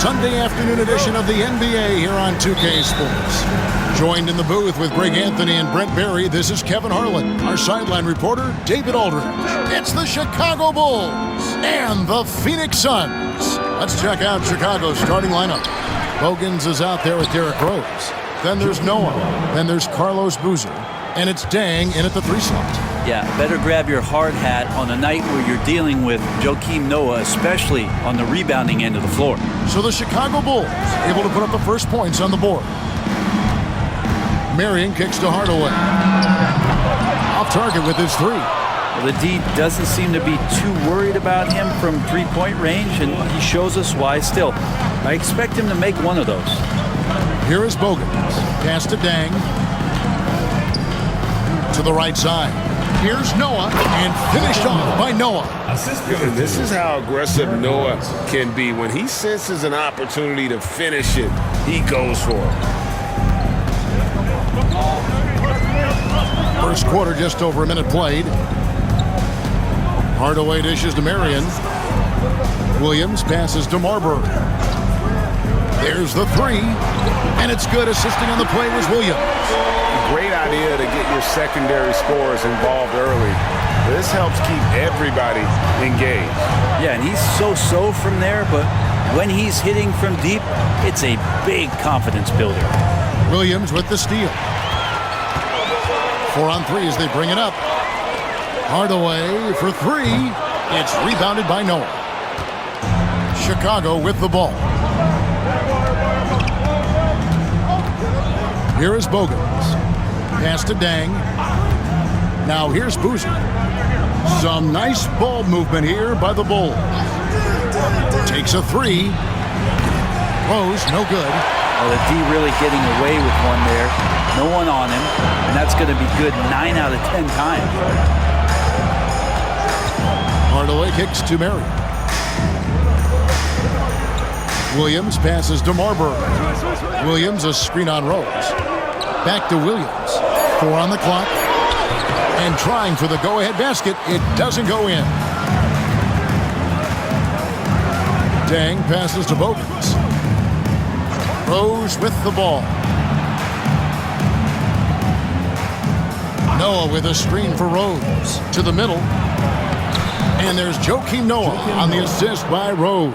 Sunday afternoon edition of the NBA here on 2K Sports. Joined in the booth with Greg Anthony and Brent Barry, this is Kevin Harlan. Our sideline reporter, David Aldridge. It's the Chicago Bulls and the Phoenix Suns. Let's check out Chicago's starting lineup. Bogans is out there with Derrick Rose. Then there's Noah. Then there's Carlos Boozer. And it's Dang in at the 3 slot. Yeah, better grab your hard hat on a night where you're dealing with Joakim Noah, especially on the rebounding end of the floor. So the Chicago Bulls able to put up the first points on the board. Marion kicks to Hardaway. Off target with his 3. Well, the D doesn't seem to be too worried about him from three-point range, and he shows us why still. I expect him to make one of those. Here is Bogans. Pass to Dang. To the right side. Here's Noah, and finished off by Noah. This is how aggressive Noah can be. When he senses an opportunity to finish it, he goes for it. First quarter, just over a minute played. Hardaway dishes to Marion. Williams passes to Marbury. There's the 3, and it's good. Assisting on the play was Williams. Great idea to get your secondary scorers involved early. This helps keep everybody engaged. Yeah, and he's so-so from there, but when he's hitting from deep, it's a big confidence builder. Williams with the steal. 4 on 3 as they bring it up. Hardaway for 3. It's rebounded by Noah. Chicago with the ball. Here is Bogans. Pass to Dang. Now here's Boozer. Some nice ball movement here by the Bulls. Takes a 3. Rose, no good. Well, the D really getting away with one there. No one on him, and that's going to be good 9 out of 10 times. Hardaway kicks to Marion. Williams passes to Marbury. Williams, a screen on Rose. Back to Williams. 4 on the clock. And trying for the go-ahead basket. It doesn't go in. Dang passes to Bogans. Rose with the ball. Noah with a screen for Rose. To the middle. And there's Joakim Noah on the assist by Rose.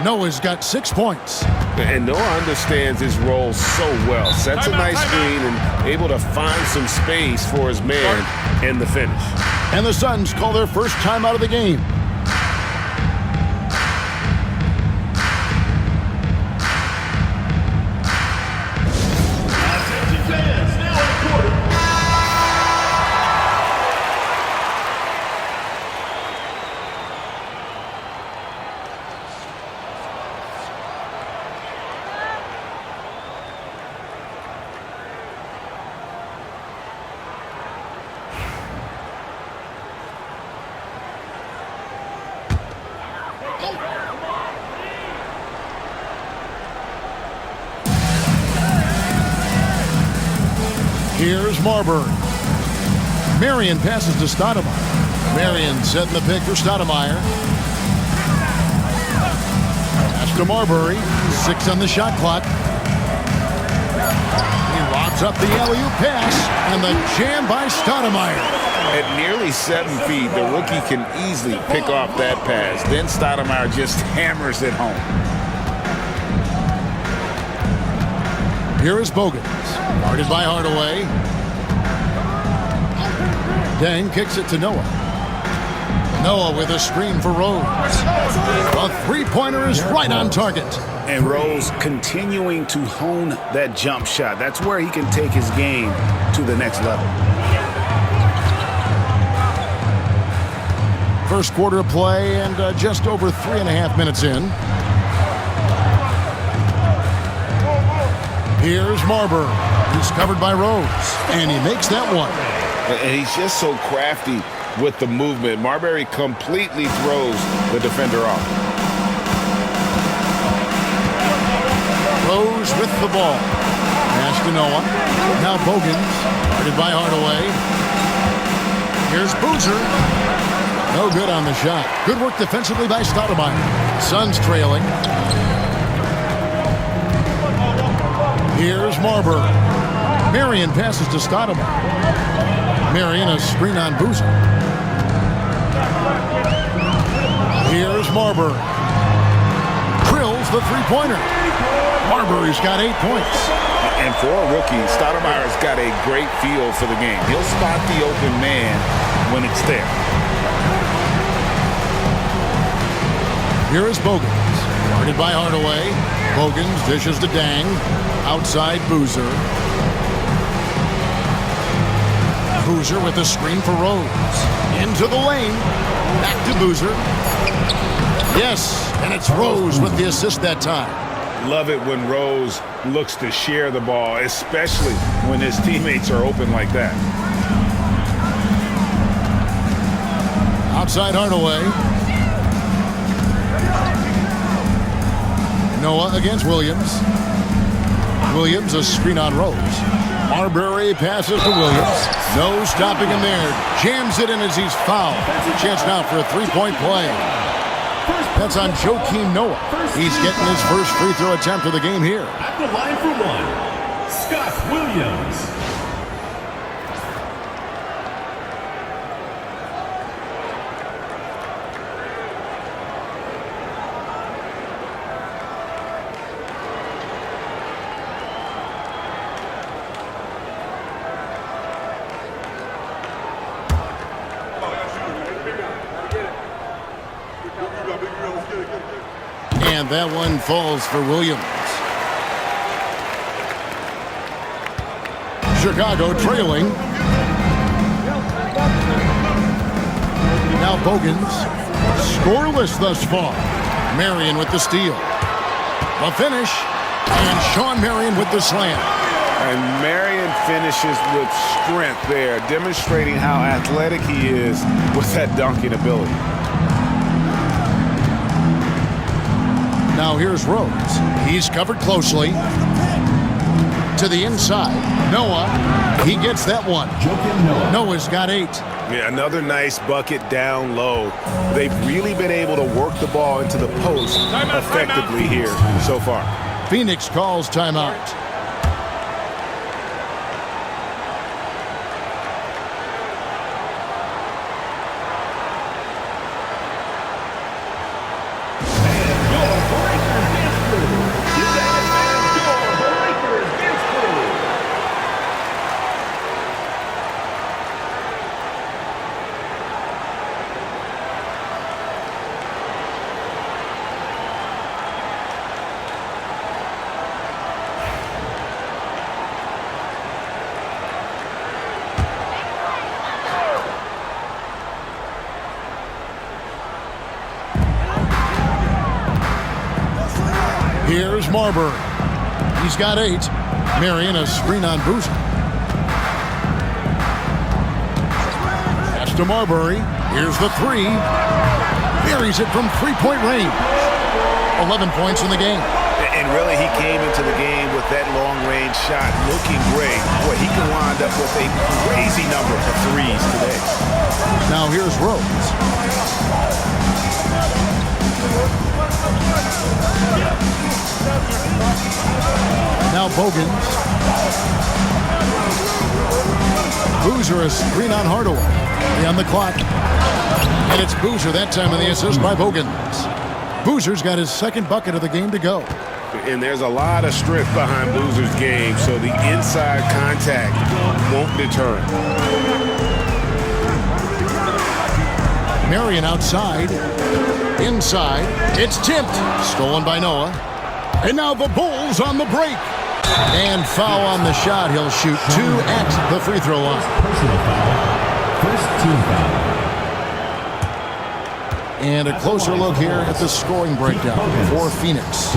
Noah's got 6 points. And Noah understands his role so well. Sets a nice screen and able to find some space for his man in the finish. And the Suns call their first time out of the game. Here's Marbury. Marion passes to Stoudemire. Marion setting the pick for Stoudemire. Pass to Marbury. 6 on the shot clock. He lobs up the alley-oop pass, and the jam by Stoudemire. At nearly 7 feet, the rookie can easily pick off that pass. Then Stoudemire just hammers it home. Here is Bogans. Guarded by Hardaway. Dang kicks it to Noah. Noah with a screen for Rose. A 3-pointer is right on target. And Rose continuing to hone that jump shot. That's where he can take his game to the next level. First quarter of play and just over 3.5 minutes in. Here's Marbury. He's covered by Rose, and he makes that one. And he's just so crafty with the movement. Marbury completely throws the defender off. Rose with the ball. Pass to Noah. Now Bogans, guarded by Hardaway. Here's Boozer. No good on the shot. Good work defensively by Stoudemire. Suns trailing. Here's Marbury. Marion passes to Stoudemire. Marion a screen on Boozer. Here's Marbury. Drills the three-pointer. Marbury's got 8 points. And for a rookie, Stoudemire's got a great feel for the game. He'll spot the open man when it's there. Here is Bogans. Guarded by Hardaway. Bogans dishes to Dang. Outside Boozer. Boozer with the screen for Rose. Into the lane. Back to Boozer. Yes, and it's Rose with the assist that time. Love it when Rose looks to share the ball, especially when his teammates are open like that. Outside Hardaway. Noah against Williams. Williams a screen on Rose. Marbury passes to Williams. No stopping him there. Jams it in as he's fouled. Chance now for a three-point play. That's on Joakim Noah. He's getting his first free throw attempt of the game here. At the line for one, Scott Williams. And that one falls for Williams. Chicago trailing. Now Bogans. Scoreless thus far. Marion with the steal. The finish. And Sean Marion with the slam. And Marion finishes with strength there, demonstrating how athletic he is with that dunking ability. Now here's Rose. He's covered closely. To the inside. Noah. He gets that one. Noah's got 8. Yeah, another nice bucket down low. They've really been able to work the ball into the post effectively here so far. Phoenix calls timeout. Here's Marbury. He's got 8. Marion a screen on Boozer. Pass to Marbury. Here's the 3. Buries it from three-point range. 11 points in the game. And really, he came into the game with that long-range shot looking great. Boy, he can wind up with a crazy number of threes today. Now here's Rose. Now Bogans. Boozer a screen on Hardaway. On the clock. And it's Boozer that time in the assist by Bogans. Boozer's got his second bucket of the game to go. And there's a lot of strength behind Boozer's game, so the inside contact won't deter him. Marion outside. Inside. It's tipped. Stolen by Noah. And now the Bulls on the break. And foul on the shot. He'll shoot 2 at the free throw line. Personal foul. First team foul. And a closer look here at the scoring breakdown for Phoenix.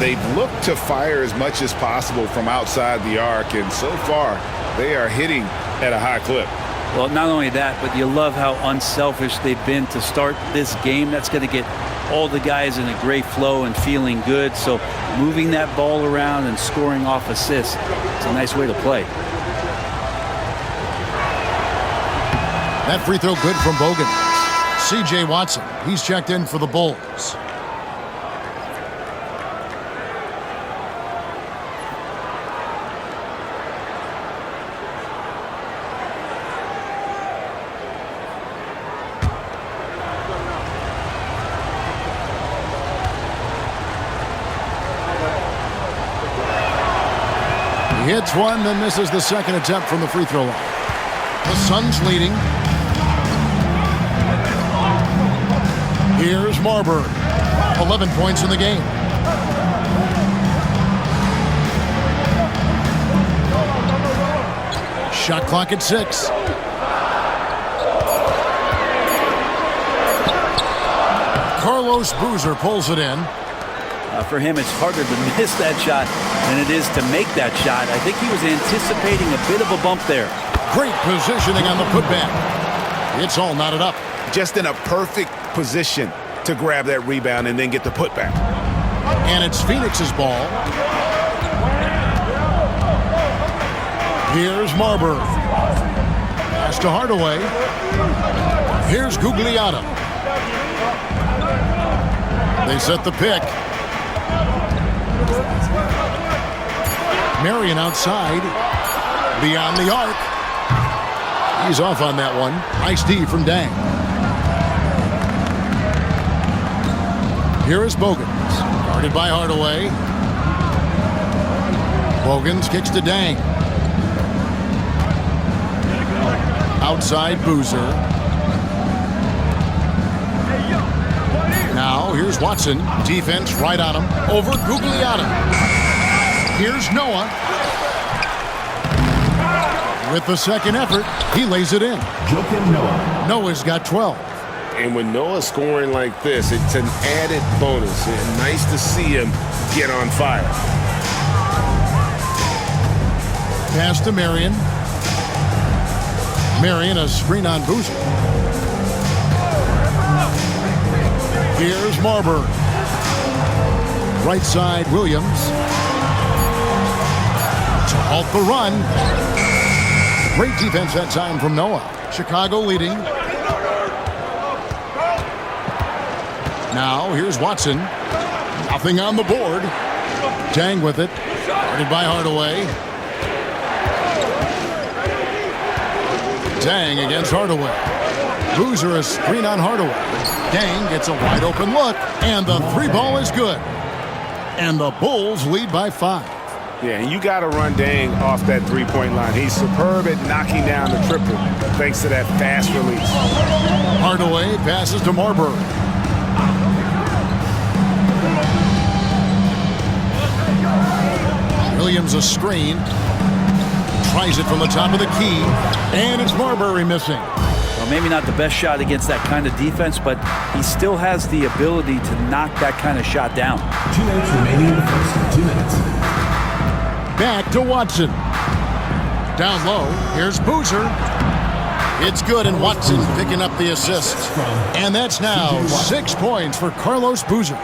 They've looked to fire as much as possible from outside the arc, and so far they are hitting at a high clip. Well, not only that, but you love how unselfish they've been to start this game. That's going to get all the guys in a great flow and feeling good. So moving that ball around and scoring off assists, it's a nice way to play. That free throw good from Bogan. C.J. Watson, he's checked in for the Bulls. hits one, then misses the second attempt from the free throw line. The Suns leading. Here's Marbury. 11 points in the game. Shot clock at 6. Carlos Boozer pulls it in. For him, it's harder to miss that shot than it is to make that shot. I think he was anticipating a bit of a bump there. Great positioning on the putback. It's all knotted up. Just in a perfect position to grab that rebound and then get the putback. And it's Phoenix's ball. Here's Marbury. Pass to Hardaway. Here's Gugliotta. They set the pick. Marion outside. Beyond the arc. He's off on that one. Nice D from Dang. Here is Bogans. Guarded by Hardaway. Bogans kicks to Dang. Outside Boozer. Now here's Watson. Defense right on him. Over Gugliotta. Here's Noah. With the second effort, he lays it in. Noah's got 12. And when Noah's scoring like this, it's an added bonus. And nice to see him get on fire. Pass to Marion. Marion, a screen on Boozer. Here's Marbury. Right side, Williams. To halt the run. Great defense that time from Noah. Chicago leading. Now here's Watson. Nothing on the board. Dang with it. Guarded by Hardaway. Dang against Hardaway. Boozer a screen on Hardaway. Dang gets a wide open look. And the three ball is good. And the Bulls lead by 5. Yeah, and you got to run Dang off that three-point line. He's superb at knocking down the triple thanks to that fast release. Hardaway passes to Marbury. Williams a screen. Tries it from the top of the key. And it's Marbury missing. Well, maybe not the best shot against that kind of defense, but he still has the ability to knock that kind of shot down. 2 minutes remaining in the first. 2 minutes. Back to Watson. Down low. Here's Boozer. It's good, and Watson picking up the assist. And that's now 6 points for Carlos Boozer.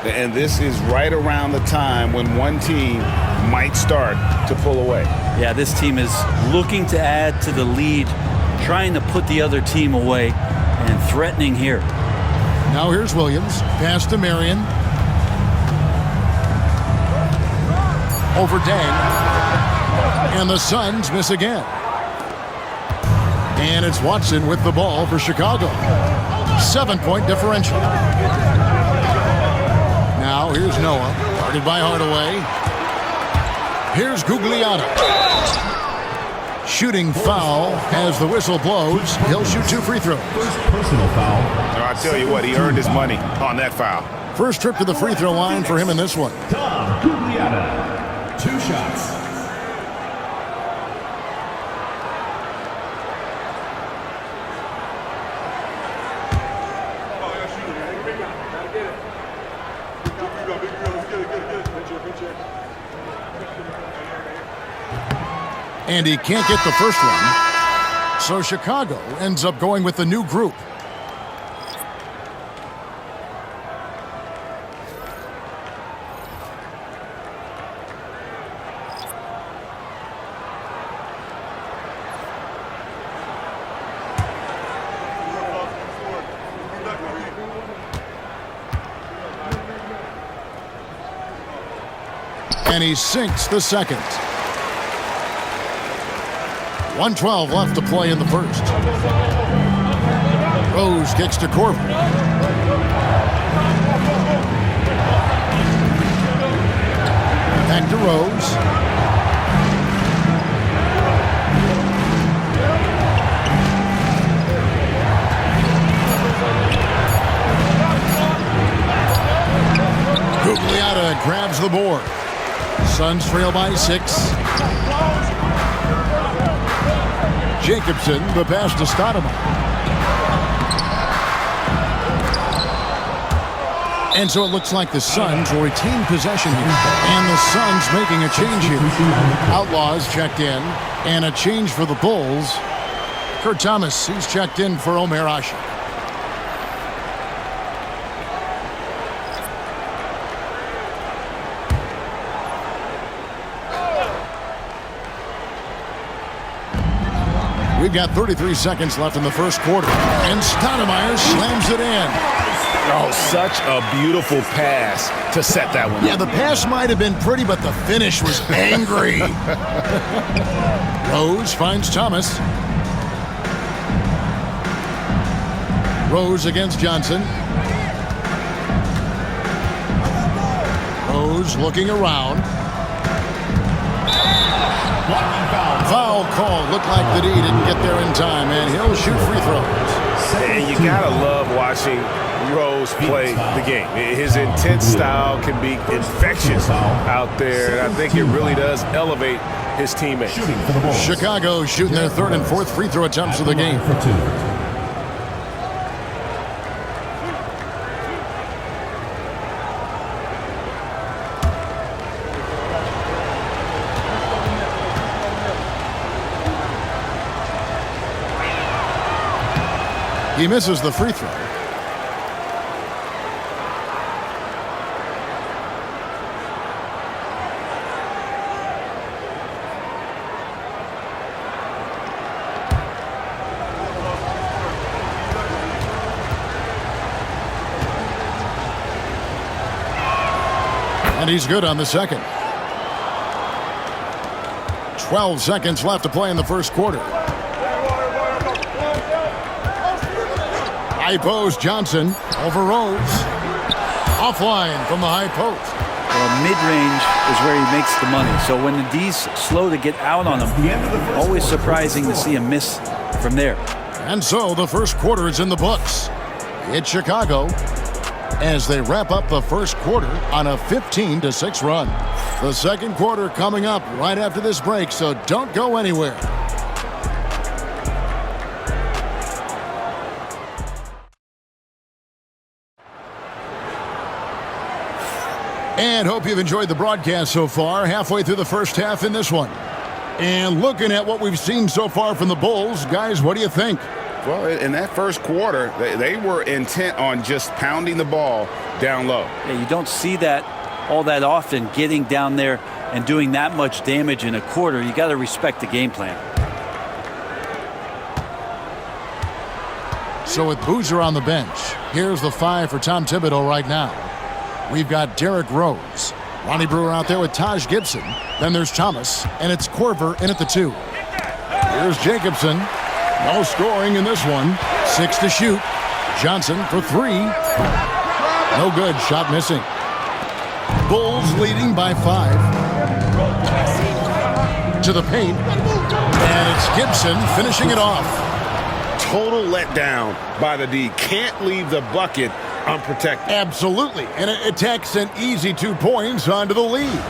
And this is right around the time when one team might start to pull away. Yeah, this team is looking to add to the lead, trying to put the other team away, and threatening here. Now here's Williams. Pass to Marion. Over Dang. And the Suns miss again. And it's Watson with the ball for Chicago. 7-point differential. Now here's Noah. Guarded by Hardaway. Here's Gugliotta. Shooting foul as the whistle blows. He'll shoot 2 free throws. Personal foul. I'll tell you what, he earned his money on that foul. First trip to the free throw line for him in this one. Tom Gugliotta. 2 shots. And he can't get the first one. So Chicago ends up going with the new group. And he sinks the second. 1:12 left to play in the first. Rose kicks to Corbin. Back to Rose. Suns trail by 6. Jacobson, the pass to Stoudemire. And so it looks like the Suns will retain possession here. And the Suns making a change here. Outlaws checked in. And a change for the Bulls. Kurt Thomas, he's checked in for Omer Asik. We've got 33 seconds left in the first quarter. And Stoudemire slams it in. Oh, such a beautiful pass to set that one. Yeah, the pass might have been pretty, but the finish was angry. Rose finds Thomas. Rose against Johnson. Rose looking around. Foul call. Looked like the D didn't get there in time, and he'll shoot free throws. And you gotta love watching Rose play the game. His intense style can be infectious out there, and I think it really does elevate his teammates. Chicago shooting their third and fourth free throw attempts of the game. He misses the free throw. And he's good on the second. 12 seconds left to play in the first quarter. High post, Johnson over Rose. Offline from the high post. Well, mid-range is where he makes the money. So when the D's slow to get out on him, always surprising to see him miss from there. And so the first quarter is in the books. It's Chicago as they wrap up the first quarter on a 15-6 run. The second quarter coming up right after this break, so don't go anywhere. And hope you've enjoyed the broadcast so far. Halfway through the first half in this one. And looking at what we've seen so far from the Bulls, guys, what do you think? Well, in that first quarter, they were intent on just pounding the ball down low. Yeah, you don't see that all that often, getting down there and doing that much damage in a quarter. You got to respect the game plan. So with Boozer on the bench, here's the 5 for Tom Thibodeau right now. We've got Derrick Rose. Ronnie Brewer out there with Taj Gibson. Then there's Thomas, and it's Korver in at the 2. Here's Jacobson. No scoring in this one. 6 to shoot. Johnson for 3. No good. Shot missing. Bulls leading by 5. To the paint. And it's Gibson finishing it off. Total letdown by the D. Can't leave the bucket unprotected. Absolutely. And it takes an easy 2 points onto the lead.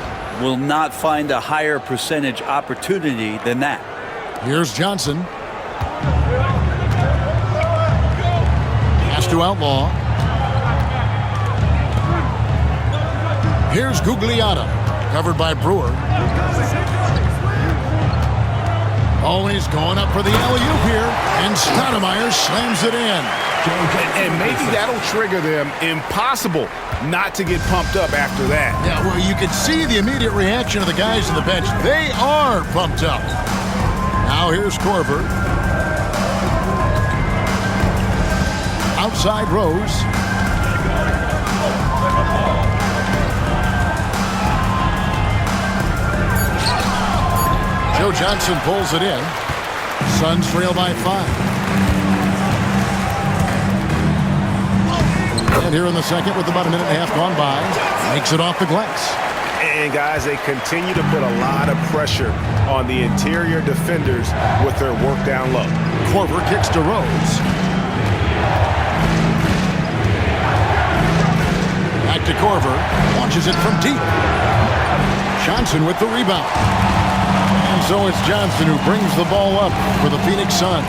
Will not find a higher percentage opportunity than that. Here's Johnson. Pass to Outlaw. Here's Gugliotta. Covered by Brewer. Always going up for the alley-oop here. And Stoudemire slams it in. And maybe that'll trigger them. Impossible not to get pumped up after that. Yeah, well, you can see the immediate reaction of the guys on the bench. They are pumped up. Now here's Korver. Outside Rose. Joe Johnson pulls it in. Suns trail by 5. And here in the second, with about a minute and a half gone by, makes it off the glass. And guys, they continue to put a lot of pressure on the interior defenders with their work down low. Korver kicks to Rose. Back to Korver. Launches it from deep. Johnson with the rebound. And so it's Johnson who brings the ball up for the Phoenix Suns.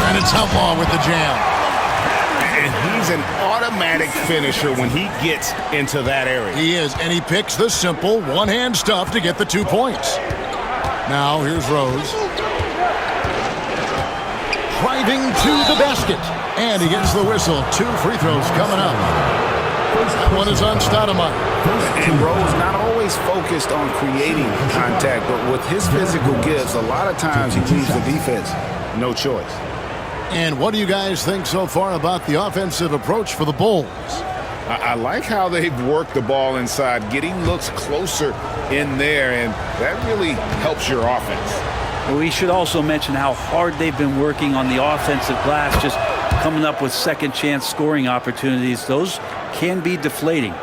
And it's Outlaw with the jam. And he's an automatic finisher when he gets into that area. He is, and he picks the simple one-hand stuff to get the 2 points. Now here's Rose. Driving to the basket. And he gets the whistle. 2 free throws coming up. That one is on Stoudemire. And Rose not always focused on creating contact, but with his physical gifts, a lot of times he leaves the defense no choice. And what do you guys think so far about the offensive approach for the Bulls? I like how they've worked the ball inside, getting looks closer in there, and that really helps your offense. We should also mention how hard they've been working on the offensive glass, just coming up with second chance scoring opportunities. Those can be deflating.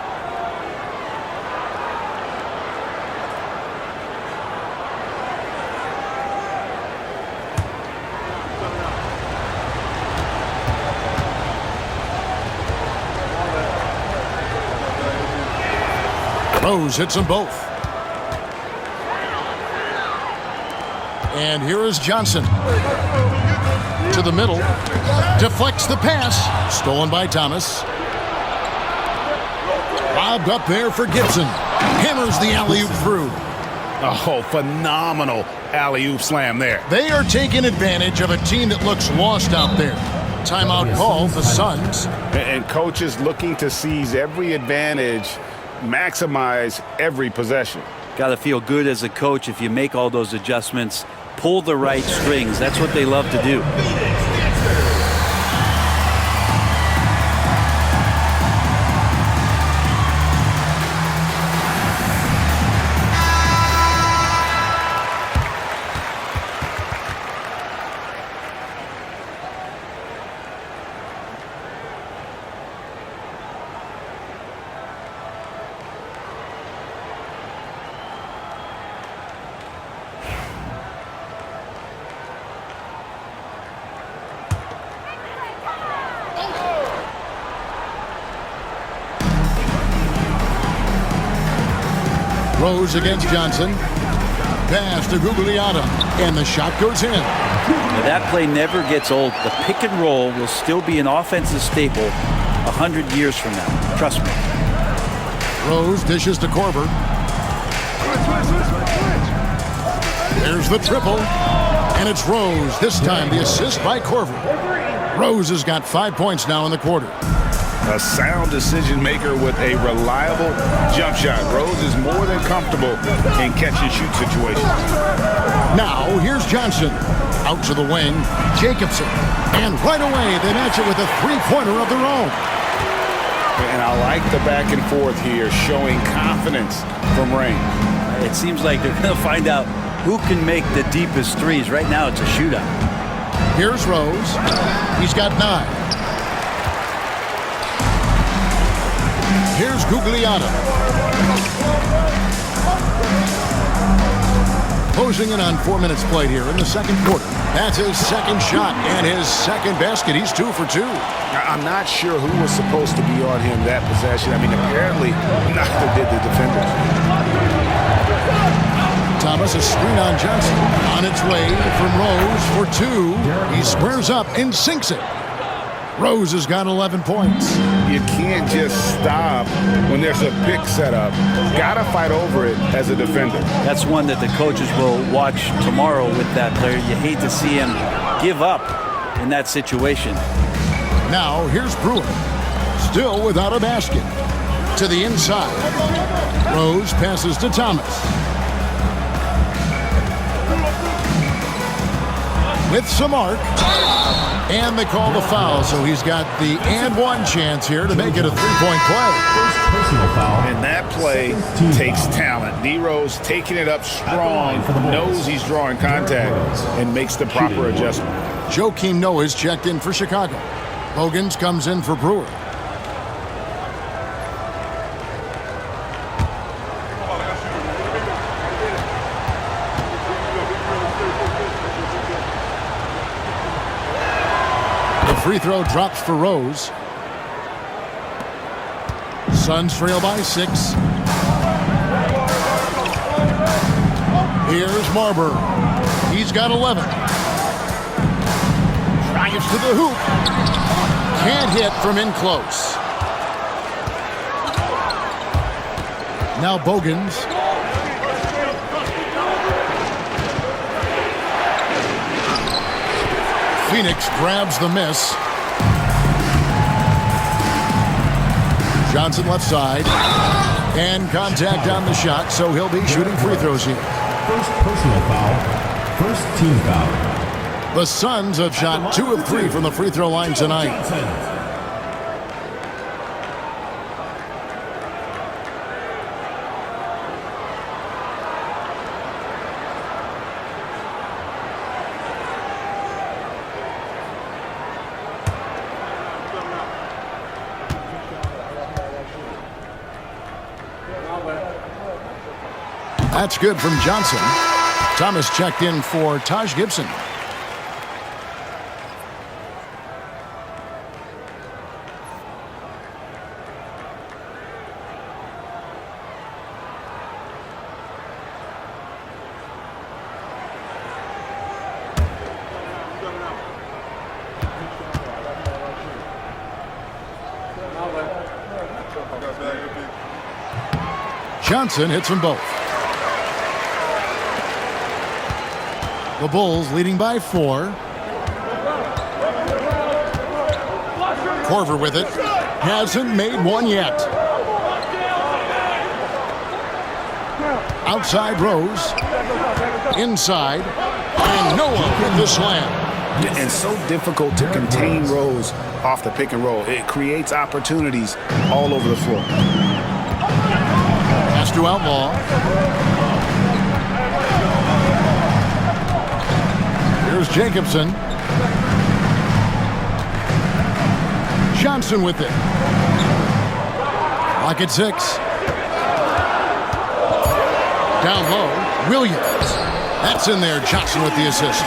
Rose hits them both. And here is Johnson. To the middle. Deflects the pass. Stolen by Thomas. Lobbed up there for Gibson. Hammers the alley-oop through. Oh, phenomenal alley-oop slam there. They are taking advantage of a team that looks lost out there. Timeout called, the Suns. And coaches looking to seize every advantage, maximize every possession. Got to feel good as a coach if you make all those adjustments, pull the right strings. That's what they love to do. Rose against Johnson. Pass to Gugliotta. And the shot goes in. Now that play never gets old. The pick and roll will still be an offensive staple 100 years from now. Trust me. Rose dishes to Korver. There's the triple. And it's Rose. This time the assist by Korver. Rose has got 5 points now in the quarter. A sound decision maker with a reliable jump shot. Rose is more than comfortable in catch-and-shoot situations. Now, here's Johnson. Out to the wing, Jacobson. And right away, they match it with a three-pointer of their own. And I like the back and forth here, showing confidence from Rain. It seems like they're going to find out who can make the deepest threes. Right now, it's a shootout. Here's Rose. He's got 9. Here's Gugliotta. Closing in on 4 minutes played here in the second quarter. That's his second shot and his second basket. He's 2 for 2. I'm not sure who was supposed to be on him that possession. I mean, apparently neither did the defenders. Thomas, a screen on Johnson. On its way from Rose for 2. He squares up and sinks it. Rose has got 11 points. You can't just stop when there's a pick set up. Got to fight over it as a defender. That's one that the coaches will watch tomorrow with that player. You hate to see him give up in that situation. Now, here's Brewer. Still without a basket. To the inside. Rose passes to Thomas. With some arc. And they call the foul, so he's got the and one chance here to make it a three-point play. Personal foul. And that play takes talent. D-Rose taking it up strong, knows he's drawing contact, and makes the proper adjustment. Joakim Noah's checked in for Chicago. Bogans comes in for Brewer. Free throw drops for Rose. Suns trail by 6. Here's Marbury. He's got 11. Drives to the hoop. Can't hit from in close. Now Bogans. Phoenix grabs the miss. Johnson left side. And contact on the shot, so he'll be shooting free throws here. First personal foul. First team foul. The Suns have shot 2 of 3 from the free throw line tonight. That's good from Johnson. Thomas checked in for Taj Gibson. Johnson hits them both. The Bulls leading by 4. Korver with it. Hasn't made one yet. Outside Rose. Inside. And Noah with the slam. And so difficult to contain Rose off the pick and roll. It creates opportunities all over the floor. Pass to Outlaw. Here's Jacobson. Johnson with it. Lock at 6. Down low, Williams. That's in there. Johnson with the assist.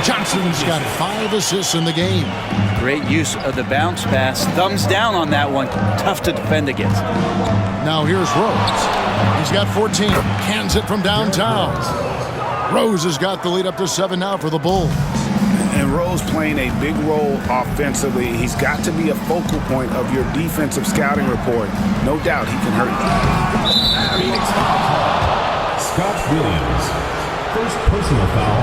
Johnson's got 5 assists in the game. Great use of the bounce pass. Thumbs down on that one. Tough to defend against. Now here's Rose. He's got 14. Cans it from downtown. Rose has got the lead up to 7 now for the Bulls. And Rose playing a big role offensively. He's got to be a focal point of your defensive scouting report. No doubt he can hurt you. Phoenix foul call. Scott Williams. First personal foul.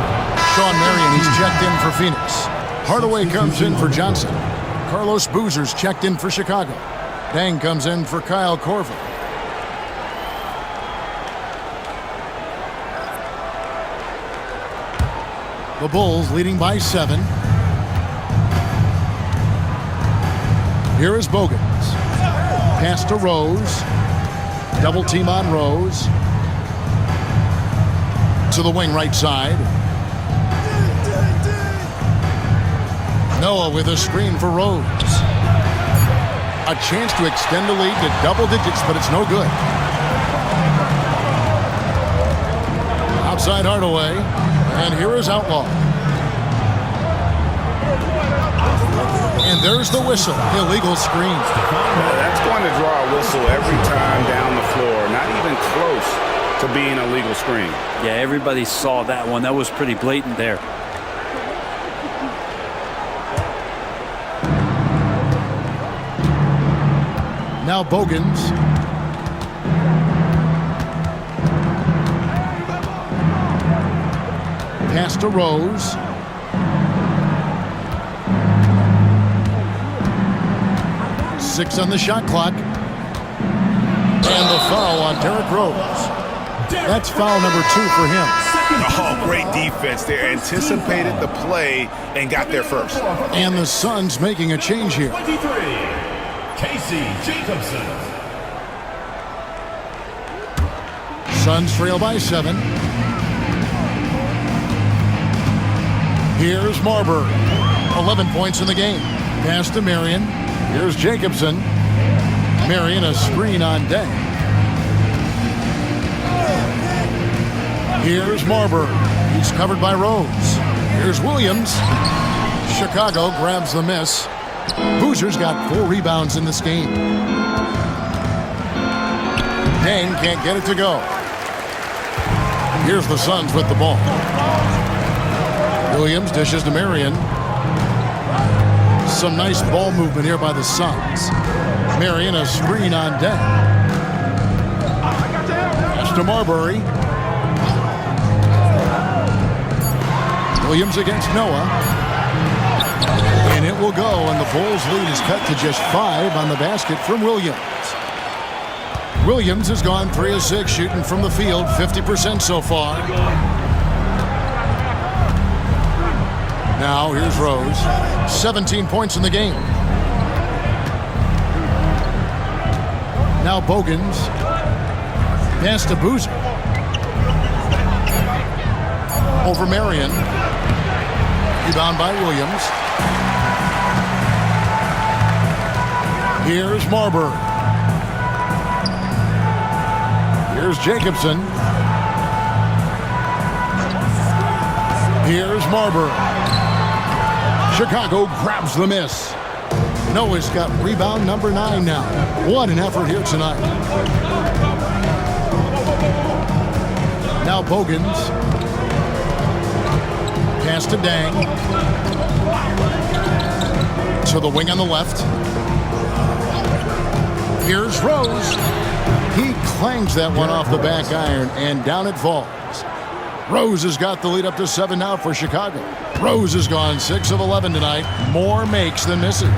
Sean Marion, he's checked in for Phoenix. Hardaway comes in for Johnson. Carlos Boozer's checked in for Chicago. Dang comes in for Kyle Korver. The Bulls leading by 7. Here is Bogans. Pass to Rose. Double team on Rose. To the wing right side. Noah with a screen for Rose. A chance to extend the lead to double digits, but it's no good. Outside Hardaway. And here is Outlaw. And there's the whistle. Illegal screen. That's going to draw a whistle every time down the floor. Not even close to being a legal screen. Yeah, everybody saw that one. That was pretty blatant there. Now Bogans. Pass to Rose. Six on the shot clock. And the foul on Derrick Rose. That's foul number 2 for him. Oh, great defense there. Anticipated the play and got there first. And the Suns making a change here. 23. Casey Jacobson. Suns trail by 7. Here's Marbury. 11 points in the game. Pass to Marion. Here's Jacobson. Marion a screen on Day. Here's Marbury. He's covered by Rose. Here's Williams. Chicago grabs the miss. Boozer's got 4 rebounds in this game. Dane can't get it to go. Here's the Suns with the ball. Williams dishes to Marion. Some nice ball movement here by the Suns. Marion, a screen on deck. Pass to Marbury. Williams against Noah. And it will go, and the Bulls' lead is cut to just 5 on the basket from Williams. Williams has gone 3 of 6 shooting from the field, 50% so far. Now here's Rose. 17 points in the game. Now Bogans. Pass to Boozer. Over Marion. Rebound by Williams. Here's Marbury. Here's Jacobson. Here's Marbury. Chicago grabs the miss. Noah's got rebound number 9 now. What an effort here tonight. Now Bogans. Pass to Dang. To the wing on the left. Here's Rose. He clangs that one off the back iron, and down it falls. Rose has got the lead up to 7 now for Chicago. Rose has gone 6 of 11 tonight. More makes than misses.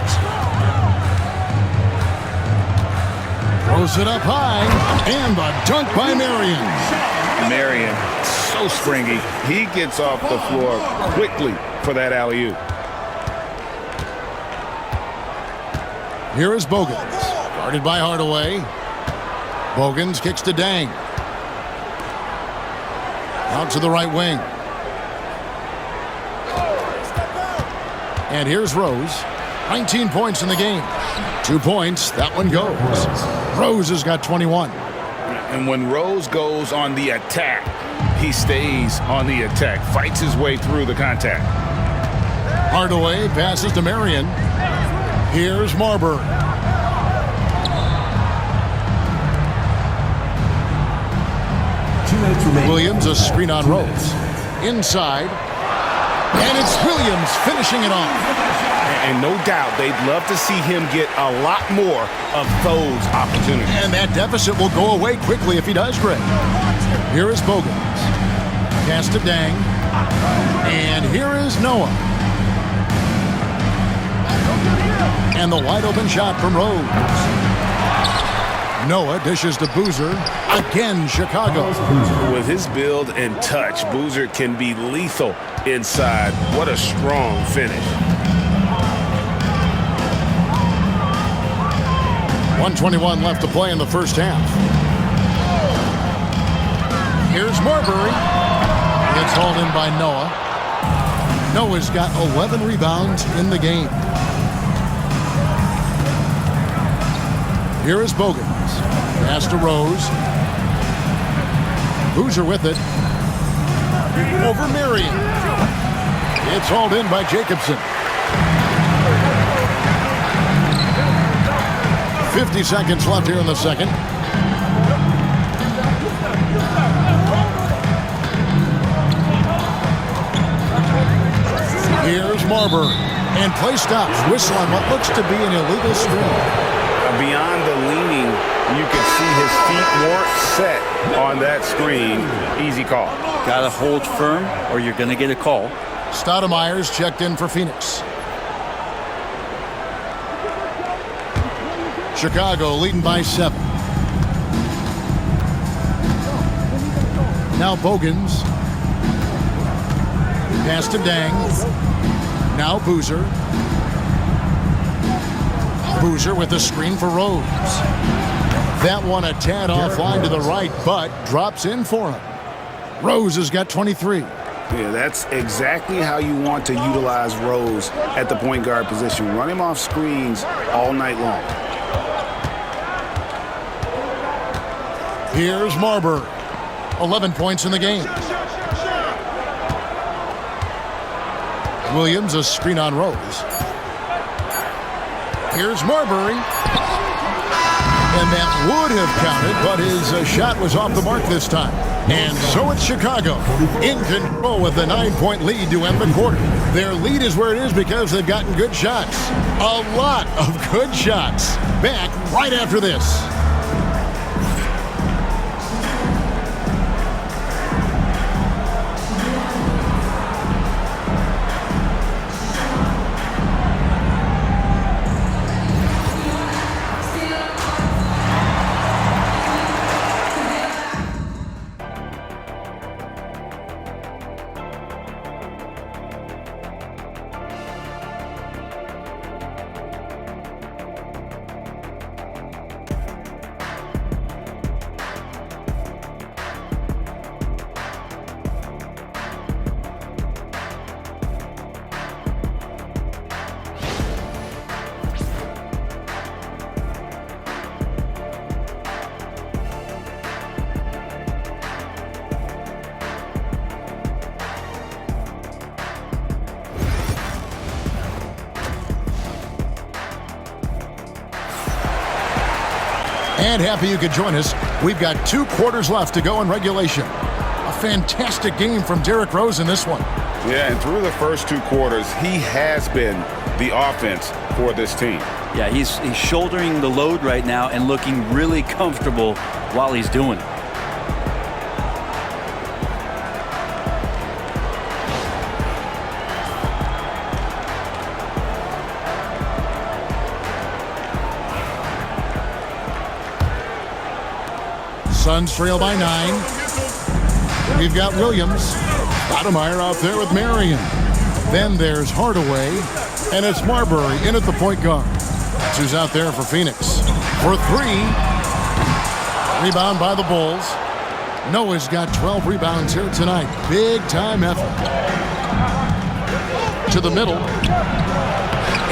Throws it up high, and the dunk by Marion. Marion, so springy. He gets off the floor quickly for that alley-oop. Here is Bogans, guarded by Hardaway. Bogans kicks to Dang. Out to the right wing. And here's Rose. 19 points in the game. 2 points. That one goes. Rose has got 21. And when Rose goes on the attack, he stays on the attack, fights his way through the contact. Hardaway passes to Marion. Here's Marbury. Williams, a screen on Rose. Inside. And it's Williams finishing it off. And no doubt they'd love to see him get a lot more of those opportunities. And that deficit will go away quickly if he does, Greg. Here is Bogans. Pass to Dang. And here is Noah. And the wide open shot from Rose. Noah dishes to Boozer. Again, Chicago. With his build and touch, Boozer can be lethal inside. What a strong finish. 1:21 left to play in the first half. Here's Marbury. It's hauled in by Noah. Noah's got 11 rebounds in the game. Here is Bogans. Pass to Rose. Boozer with it. Over Marion. It's hauled in by Jacobson. 50 seconds left here in the second. Here's Marbury. And play stops. Whistle on what looks to be an illegal screen. Beyond the leaning, you can see his feet weren't set on that screen. Easy call. Got to hold firm or you're going to get a call. Stoudemire's checked in for Phoenix. Chicago leading by 7. Now Bogans. Pass to Dang. Now Boozer. Boozer with a screen for Rose. That one a tad offline to the right, but drops in for him. Rose has got 23. Yeah, that's exactly how you want to utilize Rose at the point guard position. Run him off screens all night long. Here's Marbury. 11 points in the game. Williams, a screen on Rose. Here's Marbury. And that would have counted, but his shot was off the mark this time. And so it's Chicago in control with the 9-point lead to end the quarter. Their lead is where it is because they've gotten good shots. A lot of good shots. Back right after this. And happy you could join us. We've got 2 quarters left to go in regulation. A fantastic game from Derrick Rose in this one. Yeah, and through the first 2 quarters, he has been the offense for this team. Yeah, he's shouldering the load right now and looking really comfortable while he's doing it. Suns trail by 9. We've got Williams. Stoudemire out there with Marion. Then there's Hardaway. And it's Marbury in at the point guard. That's who's out there for Phoenix. For 3. Rebound by the Bulls. Noah's got 12 rebounds here tonight. Big time effort. To the middle.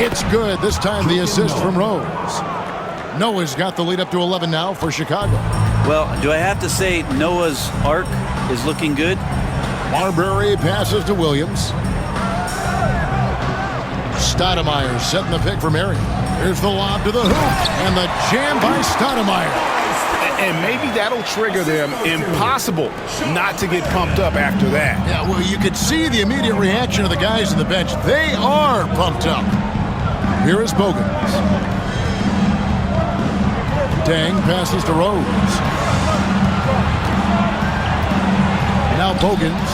It's good. This time the assist from Rose. Noah's got the lead up to 11 now for Chicago. Well, do I have to say Noah's arc is looking good? Marbury passes to Williams. Stoudemire setting the pick for Marion. Here's the lob to the hoop. And the jam by Stoudemire. And maybe that'll trigger them. Impossible not to get pumped up after that. Yeah, well, you could see the immediate reaction of the guys on the bench. They are pumped up. Here is Bogans. Dang passes to Rose. Now Bogans.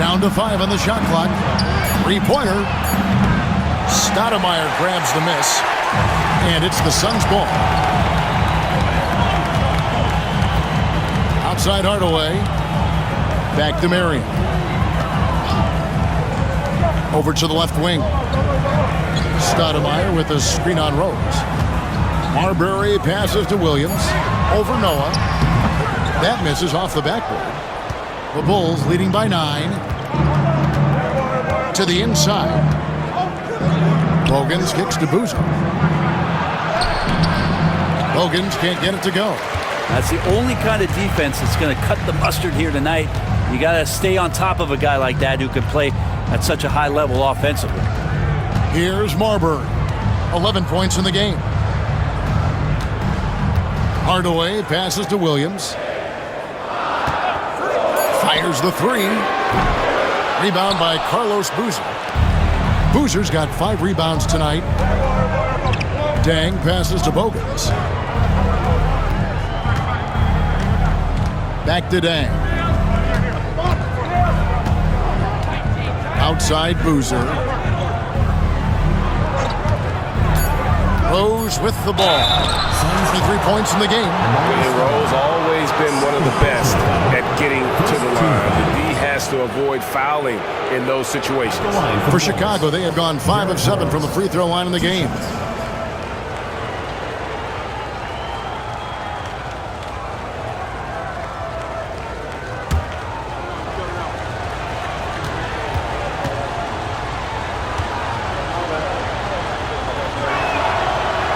Down to 5 on the shot clock. 3-pointer. Stoudemire grabs the miss. And it's the Suns' ball. Outside Hardaway. Back to Marion. Over to the left wing. Stoudemire with a screen on Rose. Marbury passes to Williams. Over Noah. That misses off the backboard. The Bulls leading by 9. To the inside. Bogans kicks to Boozer. Bogans can't get it to go. That's the only kind of defense that's going to cut the mustard here tonight. You got to stay on top of a guy like that who can play at such a high level offensively. Here's Marbury. 11 points in the game. Hardaway passes to Williams. Fires the 3. Rebound by Carlos Boozer. Boozer's got 5 rebounds tonight. Dang passes to Bogans. Back to Dang. Outside Boozer. Rose with the ball. 3 points in the game. And Rose always been one of the best at getting to the line. The D has to avoid fouling in those situations. For Chicago, they have gone 5 of 7 from the free throw line in the game.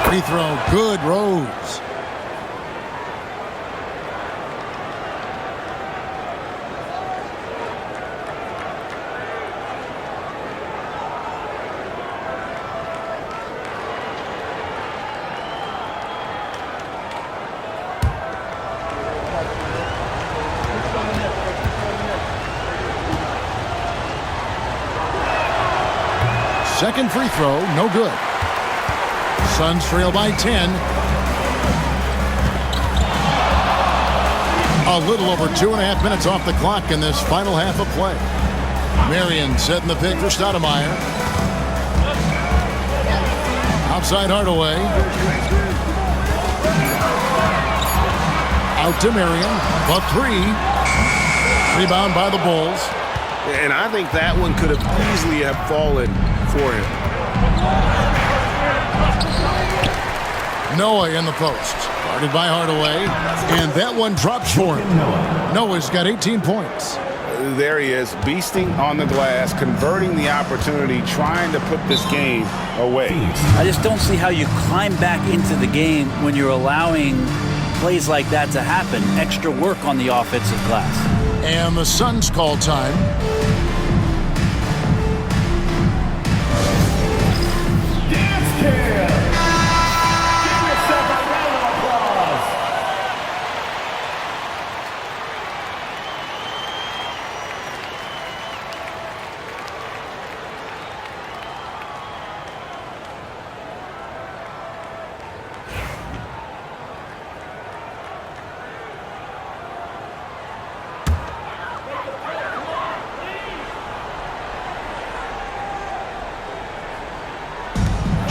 Free throw, good, Rose. Second free throw, no good. Suns trail by 10. A little over 2.5 minutes off the clock in this final half of play. Marion setting the pick for Stoudemire. Outside Hardaway. Out to Marion. The three. Rebound by the Bulls. And I think that one could have easily have fallen for him. Noah in the post. Guarded by Hardaway. And that one drops for him. Noah's got 18 points. There he is, beasting on the glass, converting the opportunity, trying to put this game away. I just don't see how you climb back into the game when you're allowing plays like that to happen. Extra work on the offensive glass. And the Suns call time.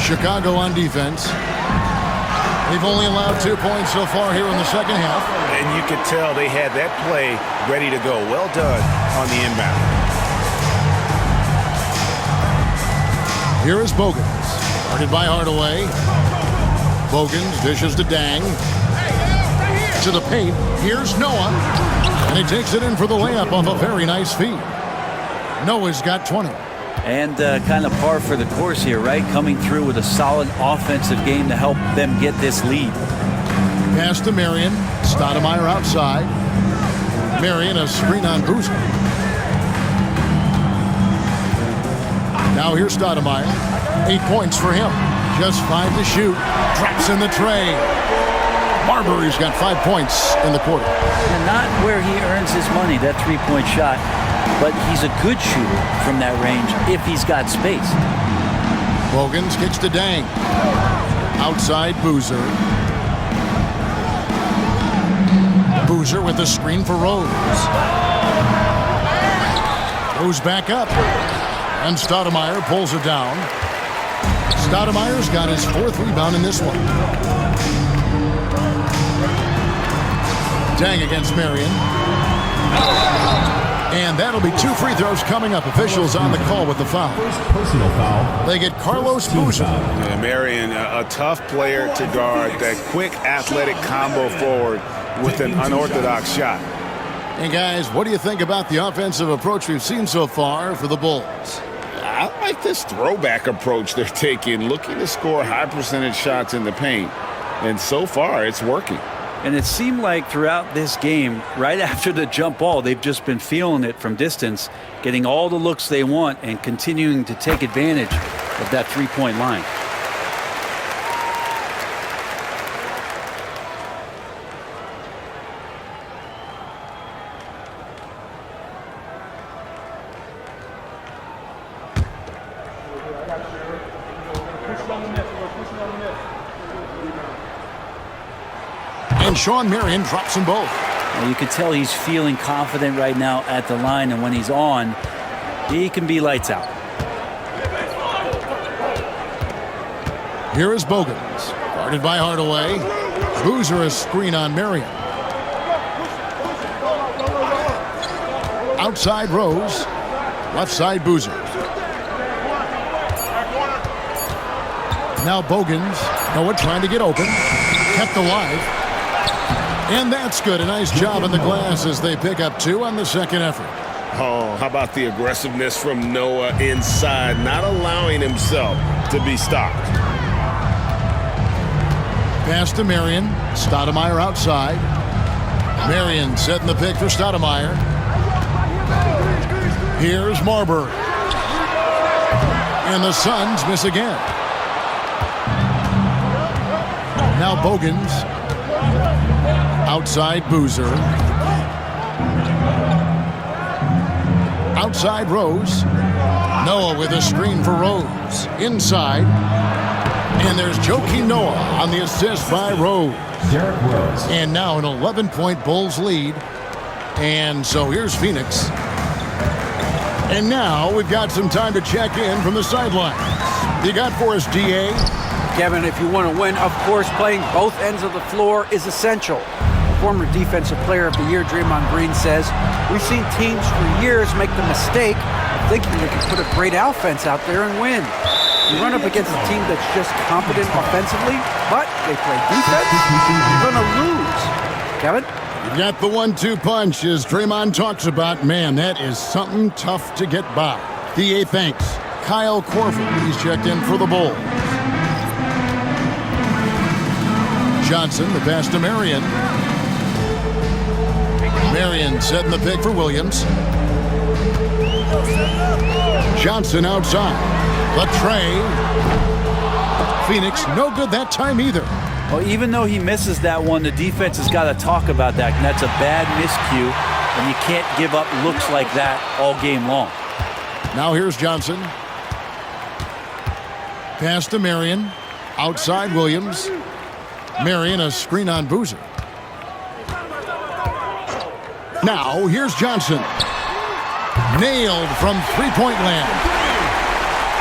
Chicago on defense. They've only allowed 2 points so far here in the second half. And you could tell they had that play ready to go. Well done on the inbound. Here is Bogans. Guarded by Hardaway. Bogans dishes to Dang. To the paint. Here's Noah. And he takes it in for the layup off a very nice feed. Noah's got 20. And kind of par for the course here, right? Coming through with a solid offensive game to help them get this lead. Pass to Marion. Stoudemire outside. Marion a screen on Boozer. Now here's Stoudemire. 8 points for him. Just 5 to shoot. Drops in the tray. Marbury's got 5 points in the quarter. And not where he earns his money, that three-point shot. But he's a good shooter from that range if he's got space. Bogans kicks to Dang. Outside Boozer. Boozer with the screen for Rose. Goes back up. And Stoudemire pulls it down. Stoudemire's got his 4th rebound in this one. Dang against Marion. And that'll be 2 free throws coming up. Officials on the call with the foul. First personal foul. They get Carlos Boozer. Yeah, Marion, a tough player to guard. That quick athletic combo forward with an unorthodox shot. And guys, what do you think about the offensive approach we've seen so far for the Bulls? I like this throwback approach they're taking, looking to score high percentage shots in the paint. And so far, it's working. And it seemed like throughout this game, right after the jump ball, they've just been feeling it from distance, getting all the looks they want and continuing to take advantage of that three-point line. And Sean Marion drops them both. And you can tell he's feeling confident right now at the line, and when he's on, he can be lights out. Here is Bogans. Guarded by Hardaway. Boozer a screen on Marion. Outside Rose. Left side Boozer. Now Bogans. Noah trying to get open. Kept alive. And that's good. A nice job in the glass as they pick up 2 on the second effort. Oh, how about the aggressiveness from Noah inside, not allowing himself to be stopped. Pass to Marion. Stoudemire outside. Marion setting the pick for Stoudemire. Here's Marbury. And the Suns miss again. Now Bogans. Outside Boozer. Outside Rose. Noah with a screen for Rose. Inside. And there's Joakim Noah on the assist by Rose. Derrick Rose. And now an 11-point Bulls lead. And so here's Phoenix. And now we've got some time to check in from the sidelines. You got for us, DA? Kevin, if you want to win, of course, playing both ends of the floor is essential. Former Defensive Player of the Year Draymond Green says, we've seen teams for years make the mistake of thinking they can put a great offense out there and win. You run up against a team that's just competent offensively, but they play defense, you're going to lose. Kevin? You got the 1-2 punch as Draymond talks about. Man, that is something tough to get by. DA thanks. Kyle Korver, he's checked in for the Bulls. Johnson, the pass to Marion. Marion setting the pick for Williams. Johnson outside. The tray. Phoenix, no good that time either. Well, even though he misses that one, the defense has got to talk about that. And that's a bad miscue, and you can't give up looks like that all game long. Now here's Johnson. Pass to Marion. Outside Williams. Marion, a screen on Boozer. Now, here's Johnson. Nailed from three-point land.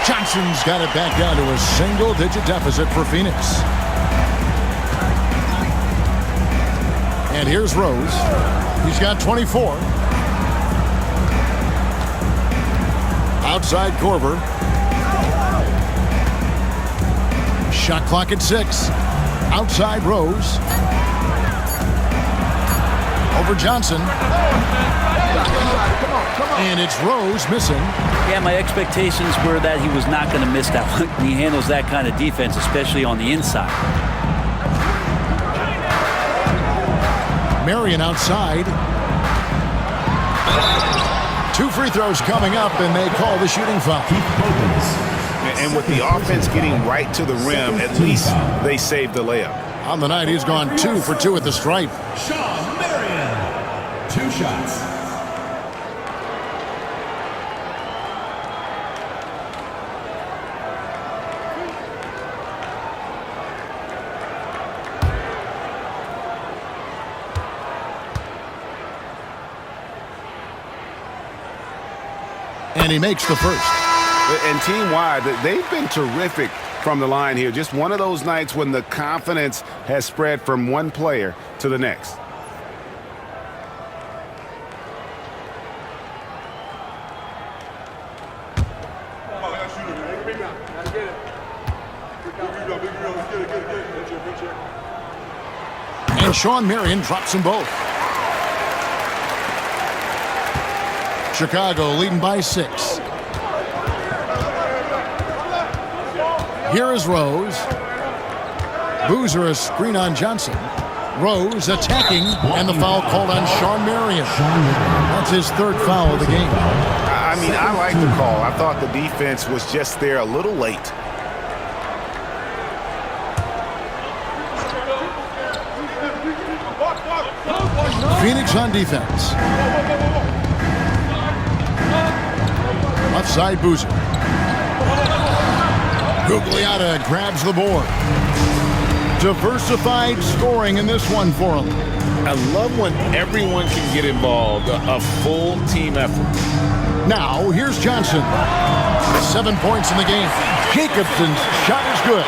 Johnson's got it back down to a single-digit deficit for Phoenix. And here's Rose. He's got 24. Outside Korver. Shot clock at 6. Outside Rose. Over Johnson. And it's Rose missing. Yeah, my expectations were that he was not going to miss that one. He handles that kind of defense, especially on the inside. Marion outside. 2 free throws coming up, and they call the shooting foul. And with the offense getting right to the rim, at least they saved the layup. On the night, he's gone 2 for 2 at the stripe. Sean Marion. 2 shots. And he makes the first. And team-wide, they've been terrific from the line here. Just one of those nights when the confidence has spread from one player to the next. And Sean Marion drops them both. Chicago leading by 6. Here is Rose. Boozer a screen on Johnson. Rose attacking, and the foul called on Sean Marion. That's his 3rd foul of the game. I mean, I like the call. I thought the defense was just there a little late. Phoenix on defense. Left side Boozer. Gugliotta grabs the board. Diversified scoring in this one for him. I love when everyone can get involved, a full team effort. Now, here's Johnson. 7 points in the game. Jacobson's shot is good.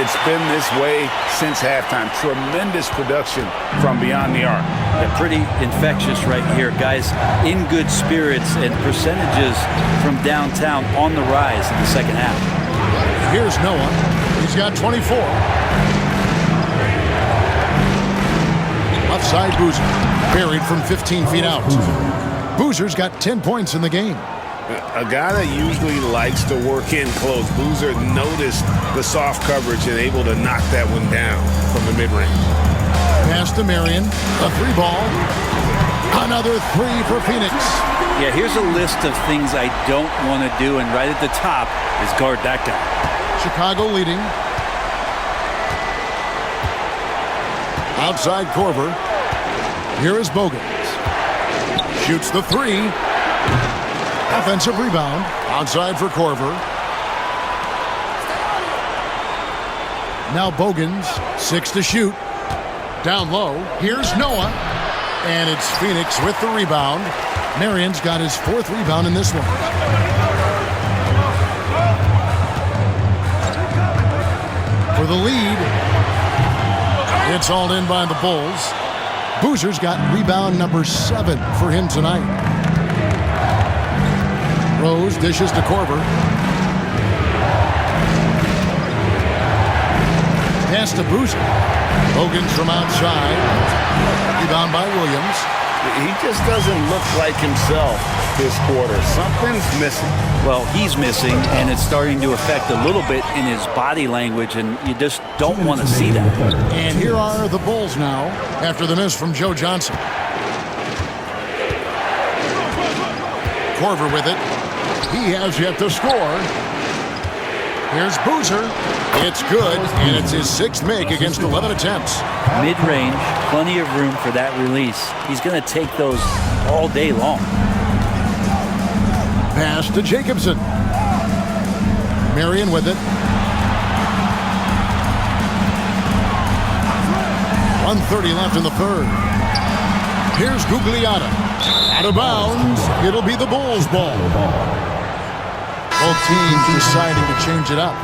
It's been this way since halftime. Tremendous production from beyond the arc. Yeah, pretty infectious right here. Guys in good spirits, and percentages from downtown on the rise in the second half. Here's Noah. He's got 24. Offside Boozer. Buried from 15 feet out. Boozer's got 10 points in the game. A guy that usually likes to work in close. Boozer noticed the soft coverage and able to knock that one down from the mid-range. Pass to Marion. A 3-ball. Another 3 for Phoenix. Yeah, here's a list of things I don't want to do, and right at the top is guard that guy. Chicago leading. Outside Korver. Here is Bogans. Shoots the 3. Offensive rebound. Outside for Korver. Now Bogans. 6 to shoot. Down low. Here's Noah. And it's Phoenix with the rebound. Marion's got his 4th rebound in this one. For the lead. It's all in by the Bulls. Boozer's got rebound number 7 for him tonight. Rose dishes to Korver. Pass to Boozer. Bogans from outside. Rebound by Williams. He just doesn't look like himself this quarter. Something's missing. Well, he's missing, and it's starting to affect a little bit in his body language, and you just don't want to see that. And here are the Bulls now after the miss from Joe Johnson. Korver with it. He has yet to score. Here's Boozer. It's good, and it's his 6th make against 11 attempts. Mid-range, plenty of room for that release. He's going to take those all day long. Pass to Jacobson. Marion with it. 1:30 left in the 3rd. Here's Gugliotta. Out of bounds. It'll be the Bulls' ball. Both teams deciding to change it up.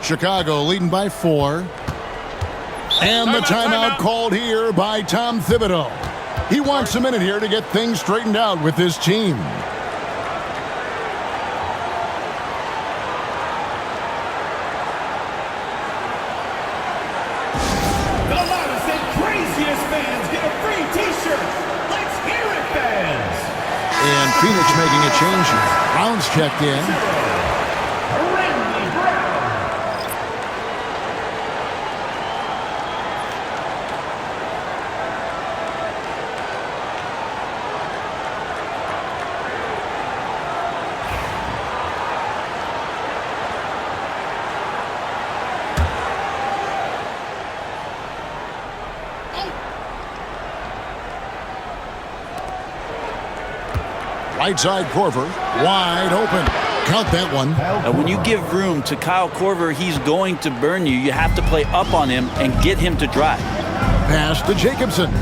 Chicago leading by 4. And the timeout called here by Tom Thibodeau. He wants a minute here to get things straightened out with his team. The loudest and craziest fans get a free T-shirt. Let's hear it, fans. And Phoenix making a change here. Brown's checked in. Right side Korver, wide open. Count that one. When you give room to Kyle Korver, he's going to burn you. You have to play up on him and get him to drive. Pass to Jacobson.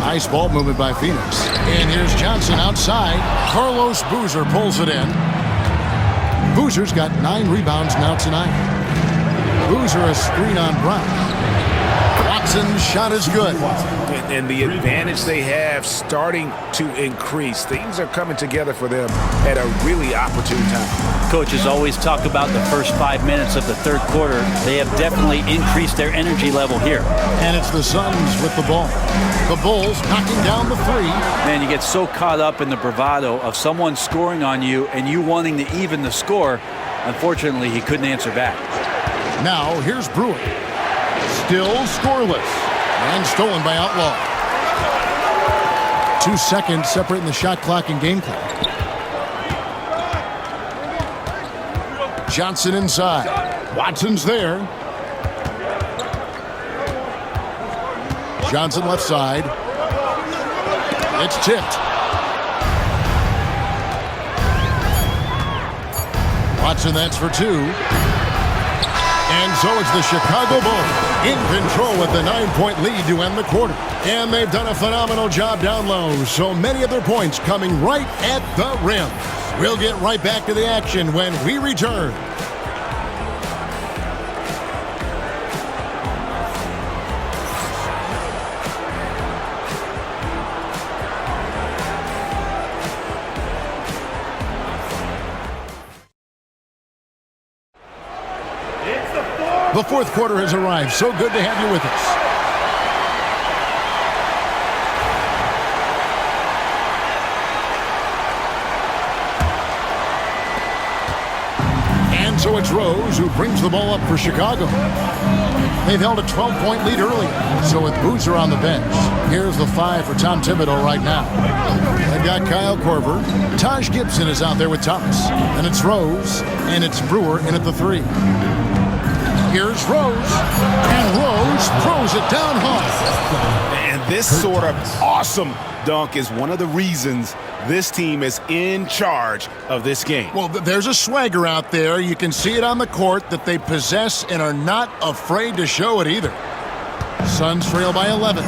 Nice ball movement by Phoenix. And here's Johnson outside. Carlos Boozer pulls it in. Boozer's got 9 rebounds now tonight. Boozer a screen on Brown. Watson's shot is good. And the advantage they have starting to increase. Things are coming together for them at a really opportune time. Coaches always talk about the first 5 minutes of the 3rd quarter. They have definitely increased their energy level here. And it's the Suns with the ball. The Bulls knocking down the 3. Man, you get so caught up in the bravado of someone scoring on you and you wanting to even the score. Unfortunately, he couldn't answer back. Now, here's Brewer. Still scoreless. And stolen by Outlaw. 2 seconds separating the shot clock and game clock. Johnson inside. Watson's there. Johnson left side. It's tipped. Watson, that's for 2. And so it's the Chicago Bulls in control with the 9-point lead to end the quarter. And they've done a phenomenal job down low. So many of their points coming right at the rim. We'll get right back to the action when we return. The 4th quarter has arrived. So good to have you with us. And So it's Rose who brings the ball up for Chicago. They've held a 12-point lead earlier, so with Boozer on the bench, here's the 5 for Tom Thibodeau right now. They've got Kyle Korver. Taj Gibson is out there with Thomas. And it's Rose, and it's Brewer in at the 3. Here's Rose, and Rose throws it down hard. And this sort of awesome dunk is one of the reasons this team is in charge of this game. Well, there's a swagger out there. You can see it on the court that they possess and are not afraid to show it either. Suns trail by 11.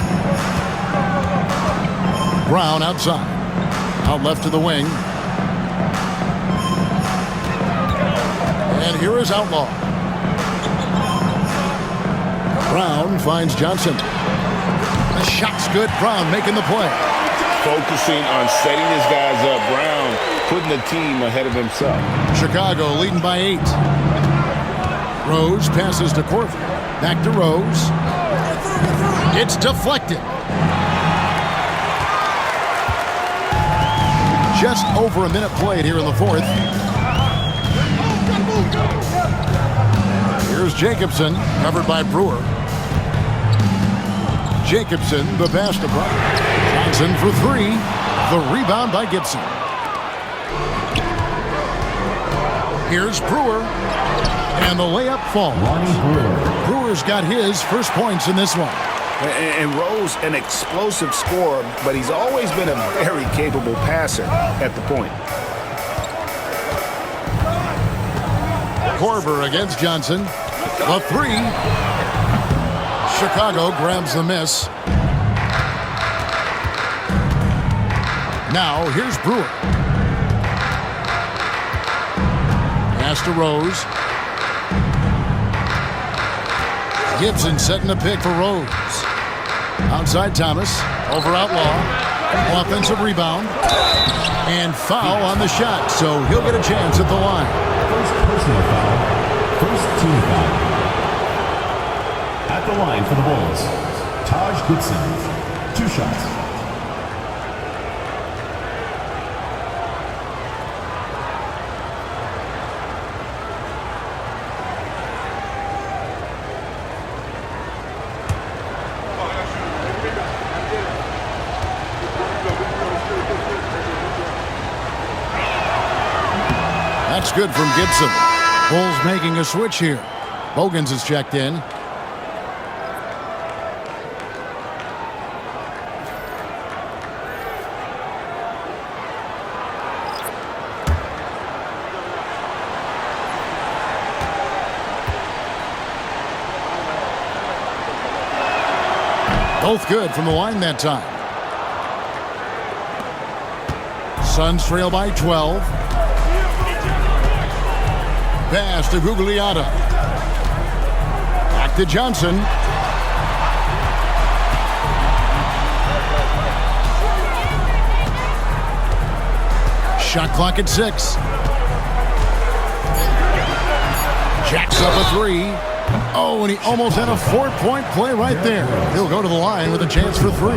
Brown outside. Out left to the wing. And here is Outlaw. Brown finds Johnson. The shot's good. Brown making the play. Focusing on setting his guys up. Brown putting the team ahead of himself. Chicago leading by 8. Rose passes to Korver. Back to Rose. It's deflected. Just over a minute played here in the 4th. Here's Jacobson, covered by Brewer. Jacobson, the pass to Brown. Johnson for 3. The rebound by Gibson. Here's Brewer. And the layup falls. Brewer's got his first points in this one. And Rose, an explosive scorer, but he's always been a very capable passer at the point. Korver against Johnson. The 3. Chicago grabs the miss. Now, here's Brewer. Pass to Rose. Gibson setting the pick for Rose. Outside Thomas. Over Outlaw. Offensive rebound. And foul on the shot, so he'll get a chance at the line. First personal foul. First team foul. At the line for the Bulls, Taj Gibson. 2 shots. That's good from Gibson. Bulls making a switch here. Bogans is checked in. Both good from the line that time. Suns trail by 12. Pass to Gugliotta. Back to Johnson. Shot clock at 6. Jacks up a 3. Oh, and he almost had a 4-point play right there. He'll go to the line with a chance for 3.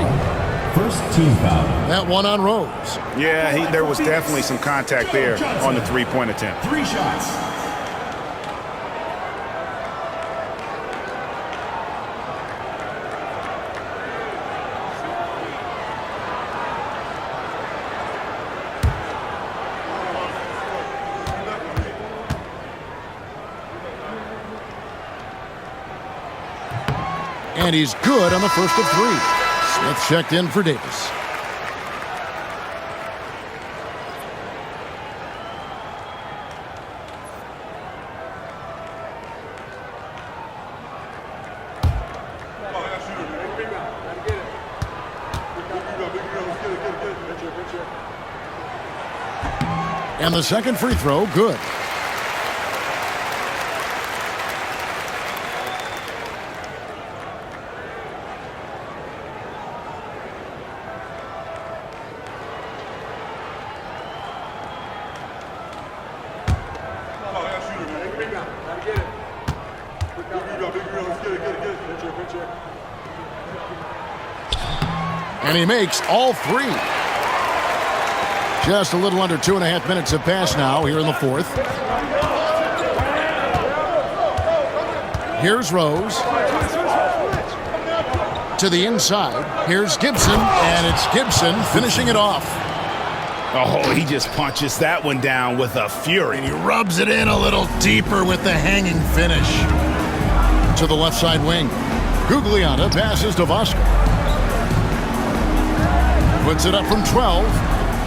First team foul. That one on Rose. Yeah, there was definitely some contact there on the 3-point attempt. 3 shots. And he's good on the first of 3. Smith checked in for Davis. And the second free throw, good. And he makes all 3. Just a little under 2.5 minutes have passed now here in the 4th. Here's Rose. To the inside. Here's Gibson, and it's Gibson finishing it off. Oh, he just punches that one down with a fury. And he rubs it in a little deeper with the hanging finish. To the left side wing. Gugliotta passes to Voska. Puts it up from 12.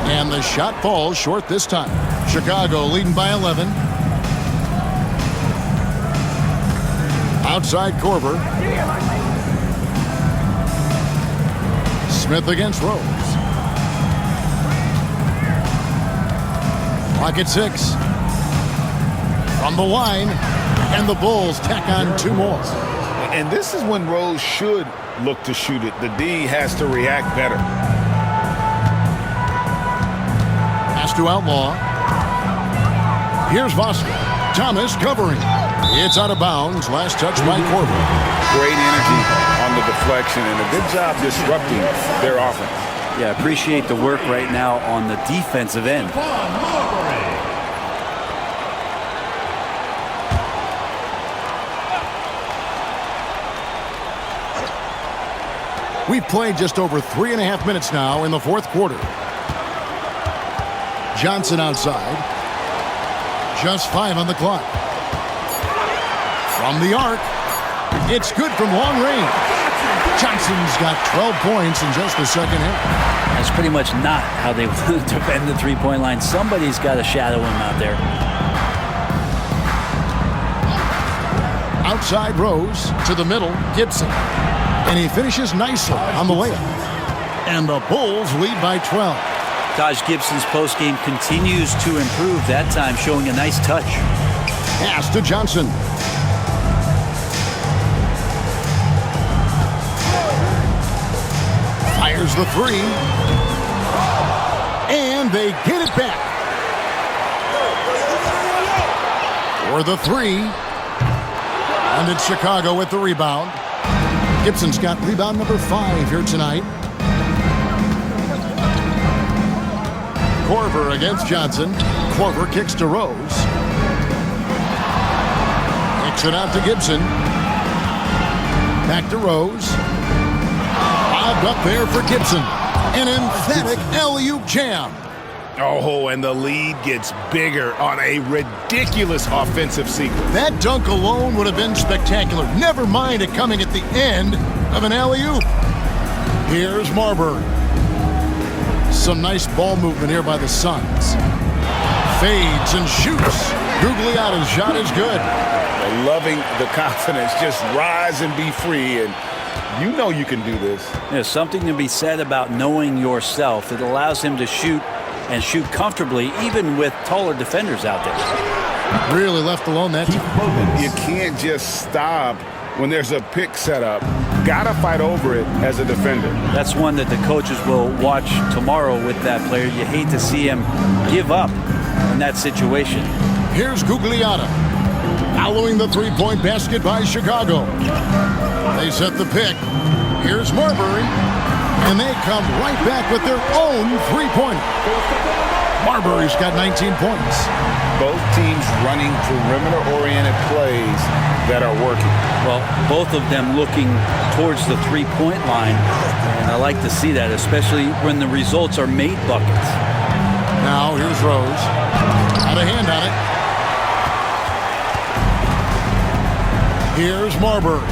And the shot falls short this time. Chicago leading by 11. Outside Korver. Smith against Rose. Clock at 6. From the line, and the Bulls tack on 2 more. And this is when Rose should look to shoot it. The D has to react better. Pass to Outlaw. Here's Voska. Thomas covering. It's out of bounds. Last touch by Korver. Great energy on the deflection and a good job disrupting their offense. Yeah, appreciate the work right now on the defensive end. We've played just over 3.5 minutes now in the fourth quarter. Johnson outside. Just 5 on the clock. From the arc. It's good from long range. Johnson's got 12 points in just the second half. That's pretty much not how they defend the three-point line. Somebody's got to shadow him out there. Outside Rose to the middle, Gibson. And he finishes nicely on the layup. And the Bulls lead by 12. Taj Gibson's postgame continues to improve, that time showing a nice touch. Pass to Johnson. Fires the 3. And they get it back. For the 3. And it's Chicago with the rebound. Gibson's got rebound number 5 here tonight. Korver against Johnson. Korver kicks to Rose. Kicks it out to Gibson. Back to Rose. Lobbed up there for Gibson. An emphatic alley-oop jam. Oh, and the lead gets bigger on a ridiculous offensive sequence. That dunk alone would have been spectacular. Never mind it coming at the end of an alley-oop. Here's Marbury. Some nice ball movement here by the Suns. Fades and shoots. Gugliotta's shot is good. Loving the confidence. Just rise and be free. And you know you can do this. There's something to be said about knowing yourself. It allows him to shoot and shoot comfortably, even with taller defenders out there. Really left alone that time. You can't just stop when there's a pick set up. Gotta fight over it as a defender. That's one that the coaches will watch tomorrow with that player. You hate to see him give up in that situation. Here's Gugliotta. Following the three-point basket by Chicago. They set the pick. Here's Marbury. And they come right back with their own three-pointer. Marbury's got 19 points. Both teams running perimeter-oriented plays that are working. Well, both of them looking towards the three-point line. And I like to see that, especially when the results are made buckets. Now, here's Rose. Got a hand on it. Here's Marbury.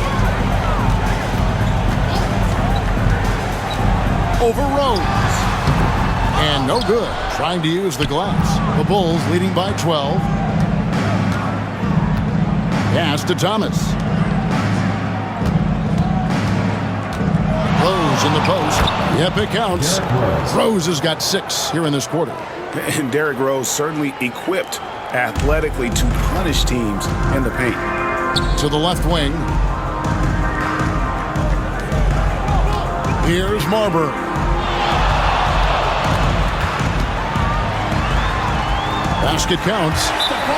Over Rose. And no good. Trying to use the glass. The Bulls leading by 12. Pass to Thomas. Rose in the post. Yep, it counts. Rose has got 6 here in this quarter. And Derrick Rose certainly equipped athletically to punish teams in the paint. To the left wing. Here's Marbury. Basket counts.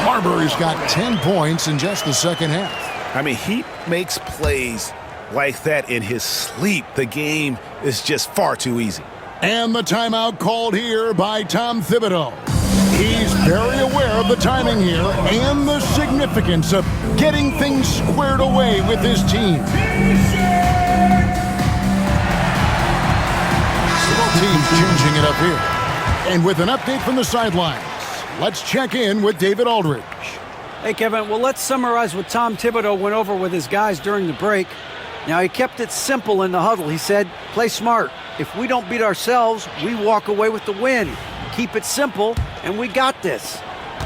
Marbury's got 10 points in just the second half. I mean, he makes plays like that in his sleep. The game is just far too easy. And the timeout called here by Tom Thibodeau. He's very aware of the timing here and the significance of getting things squared away with his team. Both teams changing it up here. And with an update from the sidelines, let's check in with David Aldridge. Hey, Kevin, well, let's summarize what Tom Thibodeau went over with his guys during the break. Now, he kept it simple in the huddle. He said, play smart. If we don't beat ourselves, we walk away with the win. Keep it simple, and we got this.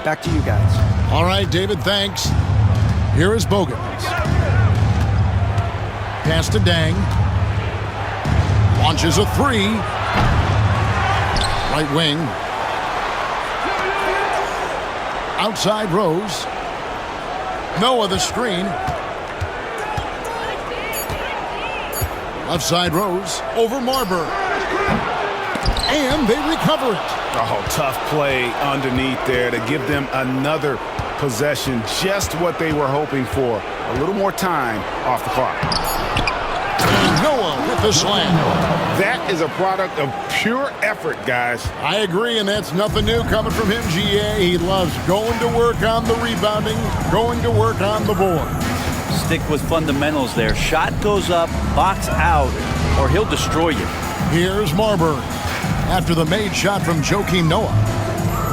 Back to you guys. All right, David, thanks. Here is Bogans. Pass to Dang. Launches a three. Right wing. Outside Rose. Noah the screen. Left side Rose. Over Marbury. And they recover it. Oh, tough play underneath there to give them another possession. Just what they were hoping for. A little more time off the clock. And Noah with the slam. That is a product of pure effort, guys. I agree, and that's nothing new coming from him, GA. He loves going to work on the rebounding, going to work on the board. Stick with fundamentals there. Shot goes up, box out, or he'll destroy you. Here's Marbury. After the made shot from Joakim Noah.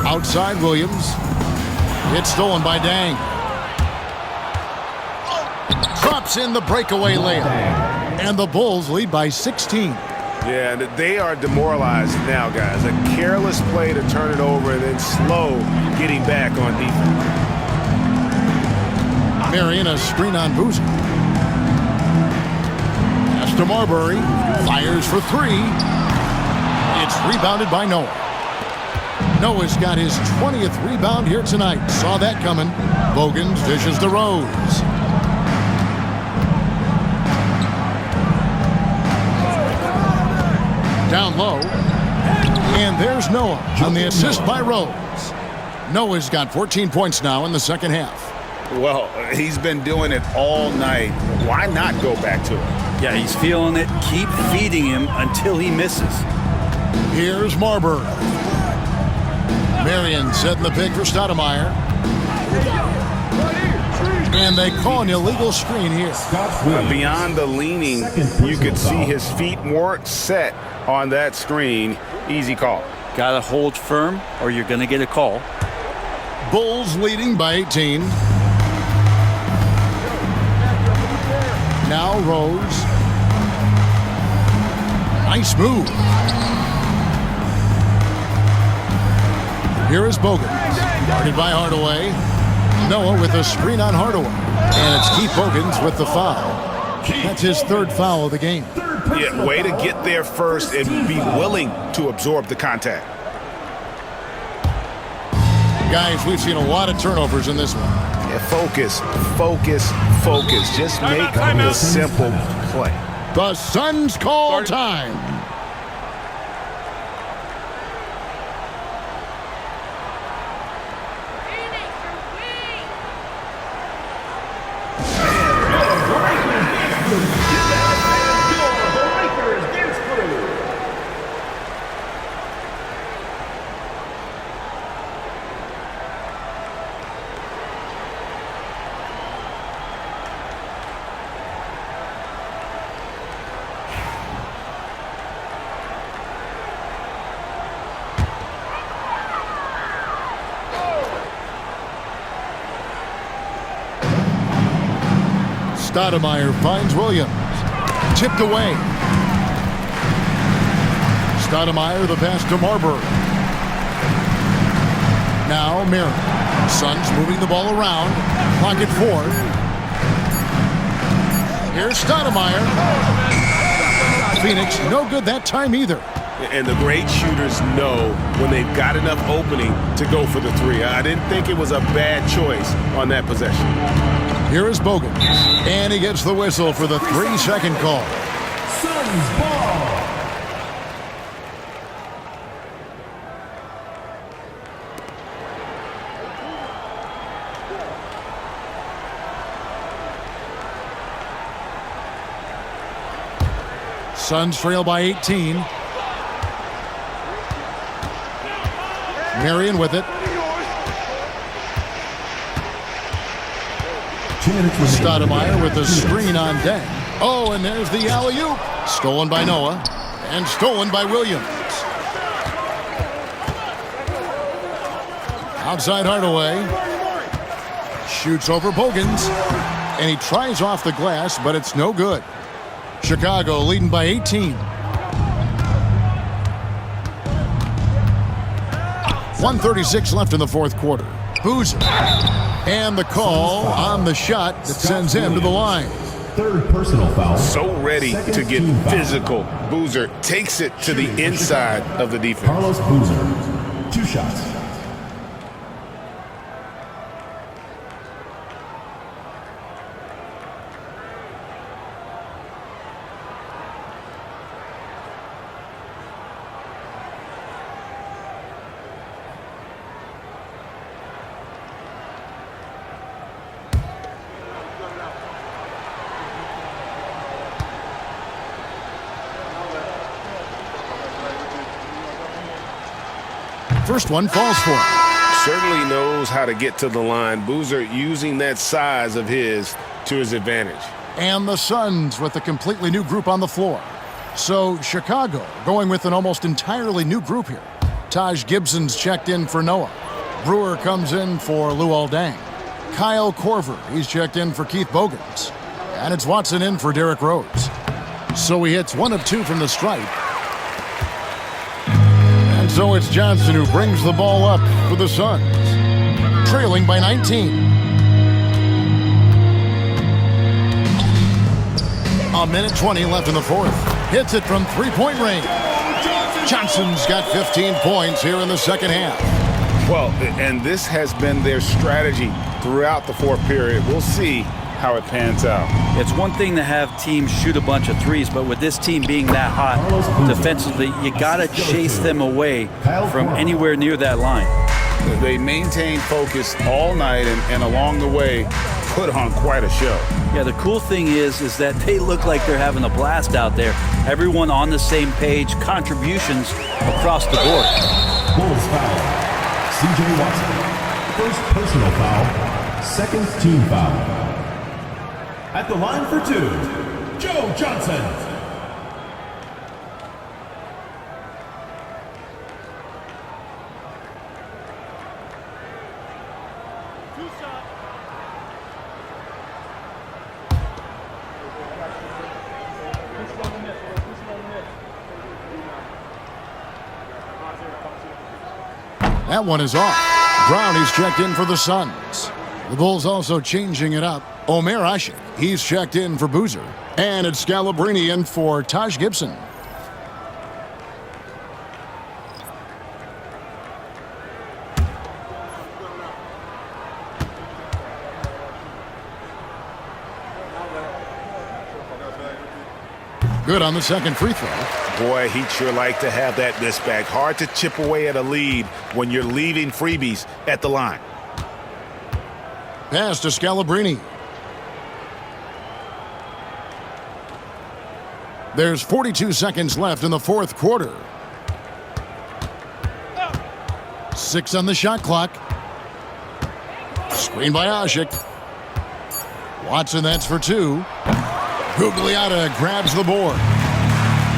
Outside Williams. It's stolen by Dang. Drops in the breakaway layup. And the Bulls lead by 16. Yeah, they are demoralized now, guys. A careless play to turn it over and then slow getting back on defense. Marion a screen on Boozer. Pass to Marbury. Fires for three. It's rebounded by Noah. Noah's got his 20th rebound here tonight. Saw that coming. Bogans dishes to Rose. Down low. And there's Noah on the assist by Rose. Noah's got 14 points now in the second half. Well, he's been doing it all night. Why not go back to it? Yeah, he's feeling it. Keep feeding him until he misses. Here's Marbury. Marion setting the pick for Stoudemire. And they call an illegal screen here. Beyond the leaning, you could see his feet weren't set on that screen. Easy call. Got to hold firm or you're going to get a call. Bulls leading by 18. Now Rose. Nice move. Here is Bogans. Guarded by Hardaway. Noah with a screen on Hardaway. And it's Keith Bogans with the foul. That's his third foul of the game. Yeah, way to get there first and be willing to absorb the contact. Guys, we've seen a lot of turnovers in this one. Yeah, focus, focus, focus. Just make the simple play. The Suns call time. Stoudemire finds Williams. Tipped away. Stoudemire the pass to Marbury. Now Marion. Suns moving the ball around. Clock at 4. Here's Stoudemire. Phoenix no good that time either. And the great shooters know when they've got enough opening to go for the three. I didn't think it was a bad choice on that possession. Here is Bogans. And he gets the whistle for the 3-second call. Suns ball. Suns trail by 18. Marion with it. 2 minutes remaining. Stoudemire with the screen on Deng. Oh, and there's the alley-oop. Stolen by Noah and stolen by Williams. Outside Hardaway. Shoots over Bogans. And he tries off the glass, but it's no good. Chicago leading by 18. 1:36 left in the fourth quarter. Boozer. And the call on the shot that sends him to the line. Third personal foul. So ready Second to get team foul. physical. Boozer takes it to the inside of the defense. Carlos Boozer. 2 shots. First one falls for him. Certainly knows how to get to the line. Boozer using that size of his to his advantage. And the Suns with a completely new group on the floor. So Chicago going with an almost entirely new group here. Taj Gibson's checked in for Noah. Brewer comes in for Luol Deng. Kyle Korver, he's checked in for Keith Bogans. And it's Watson in for Derrick Rose. So he hits 1 of 2 from the stripe. And so it's Johnson who brings the ball up for the Suns. Trailing by 19. A minute 20 left in the fourth. Hits it from three-point range. Johnson's got 15 points here in the second half. Well, and this has been their strategy throughout the fourth period. We'll see how it pans out. It's one thing to have teams shoot a bunch of threes, but with this team being that hot defensively, you got to chase them away from anywhere near that line. They maintain focus all night and along the way put on quite a show. Yeah, the cool thing is that they look like they're having a blast out there. Everyone on the same page, contributions across the board. Bulls foul. C.J. Watson. First personal foul. Second team foul. At the line for 2, Joe Johnson. That one is off. Brown is checked in for the Suns. The Bulls also changing it up. Omer Asik, he's checked in for Boozer. And it's Scalabrine in for Taj Gibson. Good on the second free throw. Boy, he'd sure like to have that miss back. Hard to chip away at a lead when you're leaving freebies at the line. Pass to Scalabrine. There's 42 seconds left in the fourth quarter. 6 on the shot clock. Screen by Asik. Watson, that's for 2. Gugliotta grabs the board.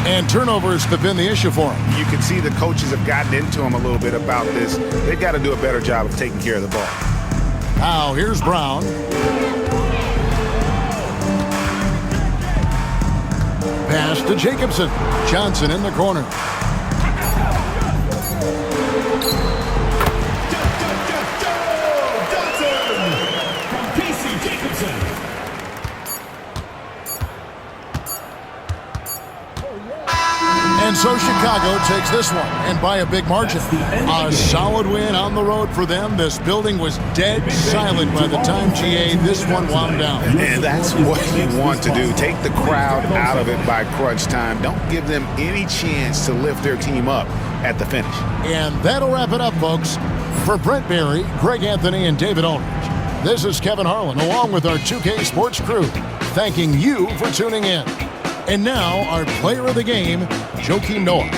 And turnovers have been the issue for him. You can see the coaches have gotten into him a little bit about this. They've got to do a better job of taking care of the ball. Now, here's Brown. Pass to Jacobson. Johnson in the corner. And so Chicago takes this one, and by a big margin. A solid win on the road for them. This building was dead silent by the time GA this one wound down. And that's what you want to do. Take the crowd out of it by crunch time. Don't give them any chance to lift their team up at the finish. And that'll wrap it up, folks. For Brent Barry, Greg Anthony, and David Aldridge, this is Kevin Harlan, along with our 2K Sports crew, thanking you for tuning in. And now, our player of the game, Joakim Noah.